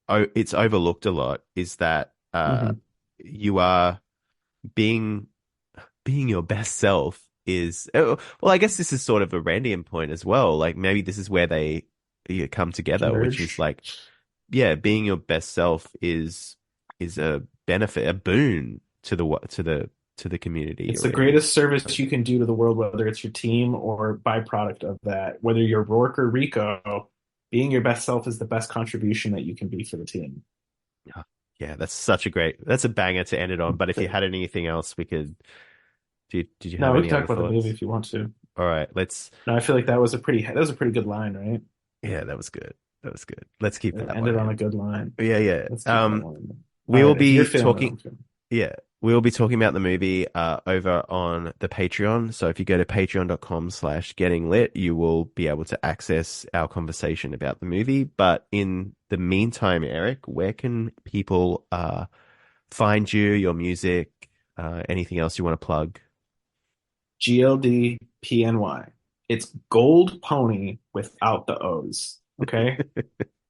it's overlooked a lot, is that Hmm. you are being your best self is well, I guess this is sort of a Randian point as well. Like maybe this is where they come together, which is Converge. like, yeah, being your best self is a benefit, a boon to to the community It's you're the in. greatest service you can do to the world, whether it's your team or byproduct of that. Whether you're Rourke or Rico, being your best self is the best contribution that you can be for the team. Yeah, that's a banger to end it on. But if you had anything else, we could. Did you No, have we any can talk other about the movie thoughts? if you want to. All right, let's. No, I feel like that was a pretty good line, right? Yeah, that was good. That was good. Let's keep It that one ended on a in. good line. Yeah, yeah. Let's keep that one. We All will right, if you're be feeling it, talking. I'm feeling it. Yeah, we'll be talking about the movie over on the Patreon. So if you go to patreon.com/gettinglit, you will be able to access our conversation about the movie. But in the meantime, Eric, where can people find you, your music, anything else you want to plug? GldPny. It's Gold Pony without the O's. Okay?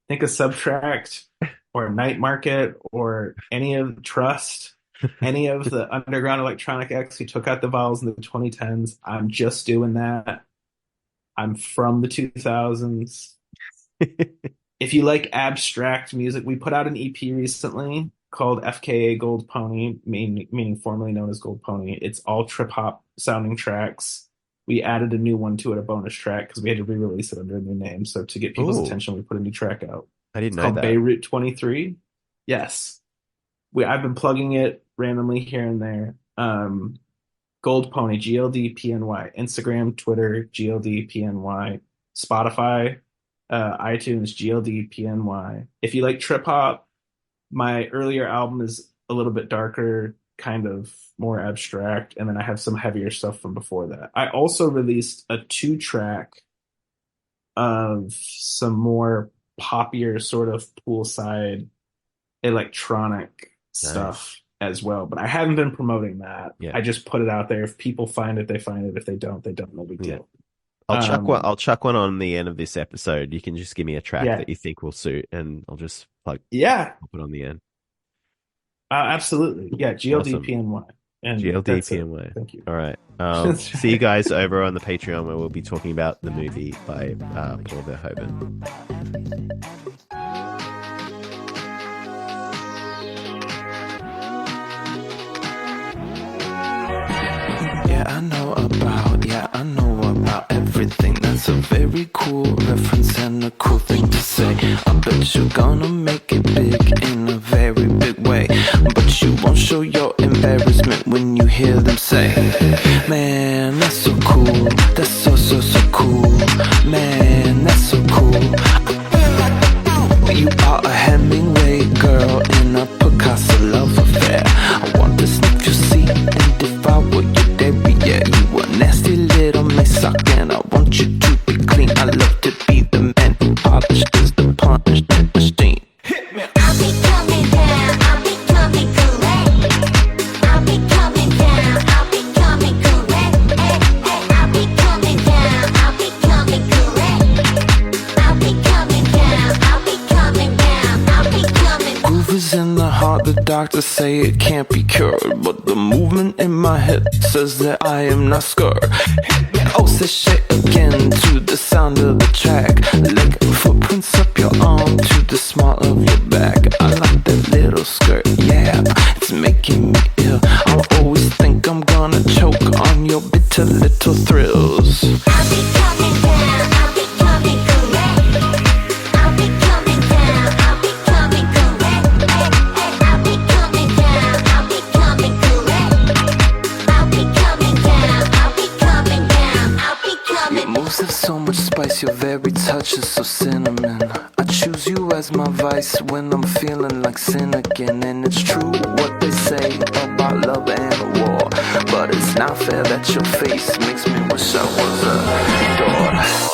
Think of Subtract or Night Market or any of Trust, any of the underground electronic acts who took out the vowels in the 2010s. I'm just doing that. I'm from the 2000s. If you like abstract music, we put out an EP recently called FKA Gold Pony, meaning formerly known as Gold Pony. It's all trip hop sounding tracks. We added a new one to it, a bonus track, because we had to re-release it under a new name. So to get people's Ooh. attention, we put a new track out. I didn't It's know called that. Beirut 23. Yes. I've been plugging it randomly here and there. Gold Pony, GldPny. Instagram, Twitter, GldPny. Spotify, iTunes, GldPny. If you like trip hop, my earlier album is a little bit darker, kind of more abstract, and then I have some heavier stuff from before that. I also released a 2-track of some more poppier sort of poolside electronic stuff as well, but I haven't been promoting that. Yeah. I just put it out there. If people find it, they find it. If they don't, they don't. No big deal. I'll chuck one on the end of this episode. You can just give me a track Yeah. that you think will suit, and I'll just I'll put it on the end. Absolutely. Yeah, GldPny. And that's it. GldPny. Thank you. All right. See you guys over on the Patreon, where we'll be talking about the movie by Paul Verhoeven. I know about everything. That's a very cool reference and a cool thing to say. I bet you're gonna make it big in a very big way, but you won't show your embarrassment when you hear them say, man, that's so cool. That's so cool. Man, that's so cool. You are a Hemingway girl in a Picasso love affair. I want to sniff your seat and devour your dairy. Yeah, you a nasty little mess-up, and I want you to be clean. I love to be the man who polishes the punch and the steam. Hit me. I'll be coming down, I'll be coming correct. I'll be coming down, I'll be coming correct. I'll be coming down, I'll be coming correct. I'll be coming down, I'll be coming down, I'll be coming. Groove is in the heart, the doctors say it can't be cured, but the movement in my hip says that I am not scared. Oh, say shit again to the sound of the track, like footprints up your arm to the small of your back. I like that little skirt, yeah, it's making me ill. I always think I'm gonna choke on your bitter little thrills. I'll be coming down, I'll be coming correct. I'll be coming down, I'll be coming correct. I'll be coming down, I'll be coming correct. I'll be coming down, I'll be coming down, I'll be Your coming. moves have so much spice, your very touch is so cinnamon. I choose you as my vice when I'm feeling like sin again. And it's true what they say about love and war, but it's not fair that your face makes me wish I was a door.